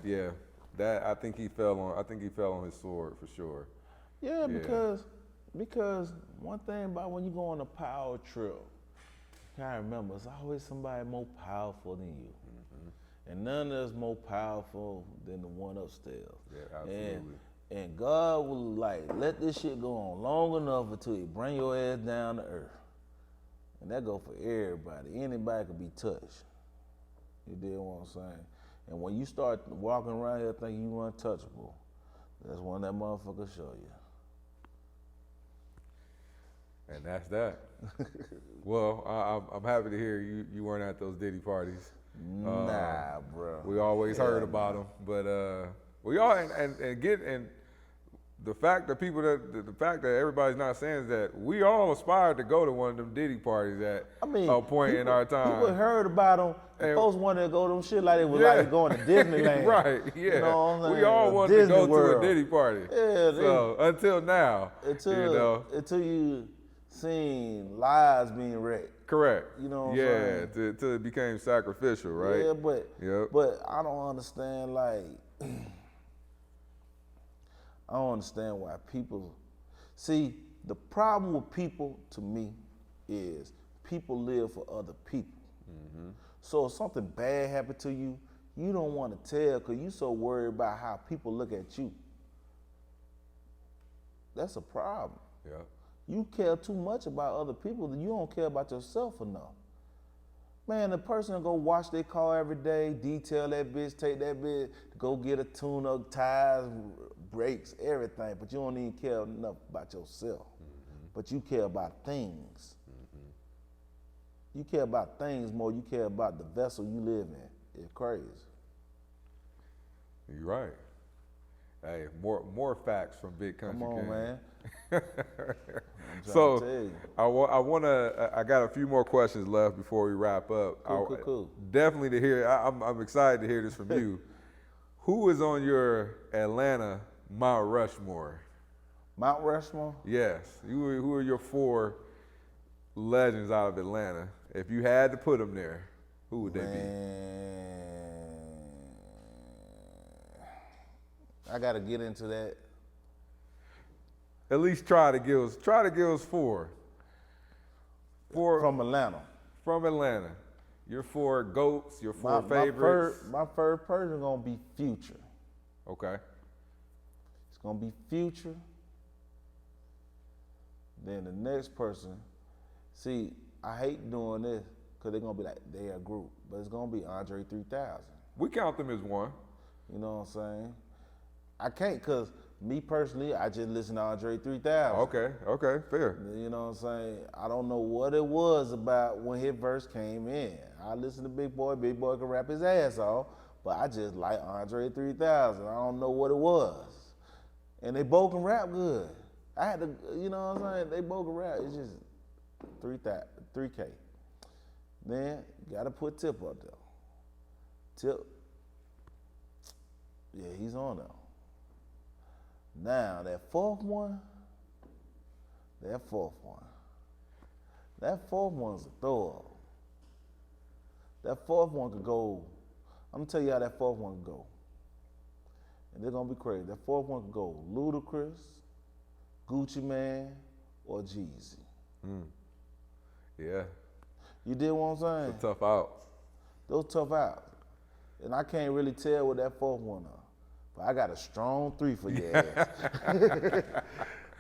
I think he fell on his sword for sure. Yeah, because one thing about when you go on a power trip, you gotta remember it's always somebody more powerful than you. And none of us more powerful than the one upstairs. Yeah, absolutely. And God will let this shit go on long enough until He bring your ass down to earth. And that go for everybody. Anybody can be touched. You dig what I'm saying? And when you start walking around here thinking you untouchable, that's when that motherfucker show you. And that's that. Well, I'm happy to hear you weren't at those Diddy parties. Nah, bro. We always heard about them, but we all and the fact that everybody's not saying is that we all aspired to go to one of them Diddy parties at a point in our time. People heard about them. And folks wanted to go to them shit like it was like going to Disneyland. Right, yeah. You know what I'm saying? We all wanted Disney to go World. to a Diddy party. Yeah. So until now, until you seen lives being wrecked. Correct. You know what I'm saying? Till it became sacrificial, right? Yeah, but I don't understand, like, I don't understand why people, see, the problem with people, to me, is people live for other people. Mm-hmm. So if something bad happened to you, you don't want to tell because you're so worried about how people look at you. That's a problem. Yeah. You care too much about other people, you don't care about yourself enough. Man, the person will go wash their car every day, detail that bitch, take that bitch, go get a tune-up, tires, brakes, everything, but you don't even care enough about yourself. Mm-hmm. But you care about things. Mm-hmm. You care about things more, you care about the vessel you live in. It's crazy. You're right. Hey, more facts from Big Kuntry King. Come on, man. So I got a few more questions left before we wrap up. Cool. Definitely to hear. I'm excited to hear this from you. Who is on your Atlanta Mount Rushmore? Mount Rushmore? Yes. Who are your 4 legends out of Atlanta? If you had to put them there, who would they be? I gotta get into that. At least try to give us 4. 4 from Atlanta. From Atlanta. Your 4 GOATs, your 4 favorites. My first person gonna be Future. Okay. It's gonna be Future. Then the next person, see, I hate doing this because they're gonna be like, they a group, but it's gonna be Andre 3000. We count them as one. You know what I'm saying? I can't because me personally, I just listen to Andre 3000. Okay, fair. You know what I'm saying? I don't know what it was about when his verse came in. I listen to Big Boy can rap his ass off, but I just like Andre 3000. I don't know what it was. And they both can rap good. I had to, you know what I'm saying? They both can rap. It's just 3K. Then, you gotta put Tip up there. Tip, yeah, he's on there. Now, that fourth one's a throw-up. That fourth one could go, I'm gonna tell you how that fourth one could go. And they're gonna be crazy. That fourth one could go Ludacris, Gucci Man, or Jeezy. Yeah. You did what I'm saying? It's a tough out. Those tough outs. And I can't really tell what that fourth one is. But I got a strong 3 for your ass.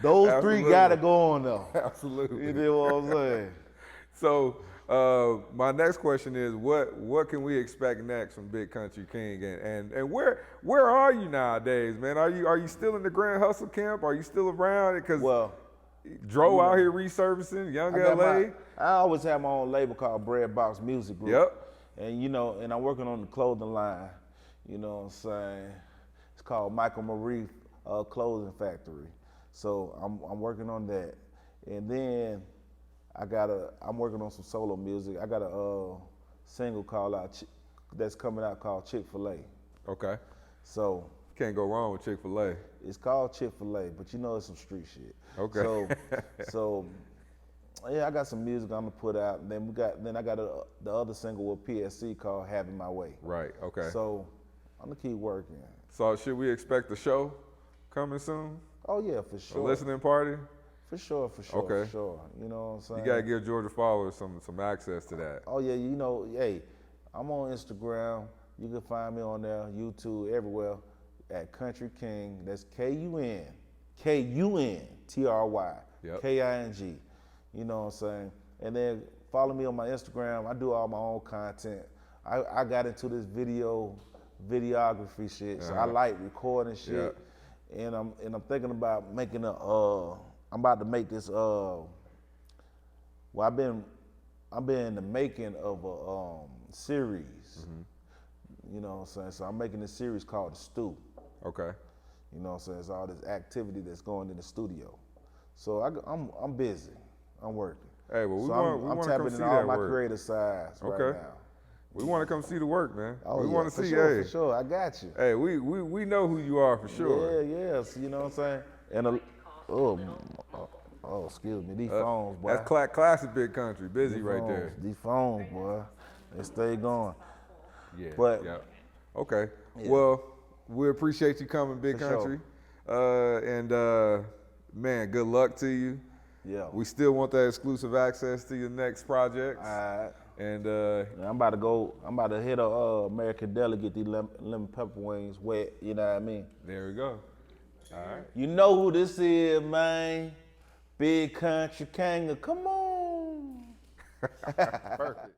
Those Absolutely. 3 gotta go on though. Absolutely. You did what I'm saying? So my next question is, what can we expect next from Big Kuntry King, and where are you nowadays, man? Are you still in the Grand Hustle camp? Are you still around? Because Dro out here resurfacing, Young LA. I always have my own label called Bread Box Music Group. Yep. And and I'm working on the clothing line. You know what I'm saying? It's called Michael Marie Clothing Factory. So I'm working on that, and then I'm working on some solo music. I got a single that's coming out called Chick-fil-A. Okay. So can't go wrong with Chick-fil-A. It's called Chick-fil-A, but you know it's some street shit. Okay. So yeah, I got some music I'm gonna put out. And then I got the other single with PSC called Having My Way. Right. Okay. So I'm gonna keep working. So should we expect the show coming soon? Oh yeah, for sure. A listening party? For sure. Okay. For sure. You know what I'm saying? You gotta give GAFollowers some access to that. Oh yeah, hey, I'm on Instagram. You can find me on there, YouTube, everywhere at Kuntry King. That's Kuntry, Yep. King. You know what I'm saying? And then follow me on my Instagram. I do all my own content. I got into this videography shit, so I like recording shit. Yeah. And I'm thinking about making I'm about to make this I've been in the making of a series. Mm-hmm. You know what I'm saying? So I'm making this series called The Stew. Okay. You know what I'm saying? It's all this activity that's going in the studio. So I'm busy. I'm working. Hey, well, I'm tapping into all my creative sides right now. We want to come see the work, man. Oh, we yeah, want to see, sure, hey. for sure. I got you. Hey, we know who you are for sure. Yeah. So, you know what I'm saying? And excuse me, these phones, boy. That's classic Big Country, busy These right phones, there. These phones, boy, they stay going. Yeah. But yeah. Okay. Yeah. Well, we appreciate you coming, Big For Country. Sure. Man, good luck to you. Yeah. We still want that exclusive access to your next project. All right. And I'm about to hit American Deli, get these lemon pepper wings wet, you know what I mean? there we go. All right. You know who this is, man. Big Kuntry King, come on. Perfect.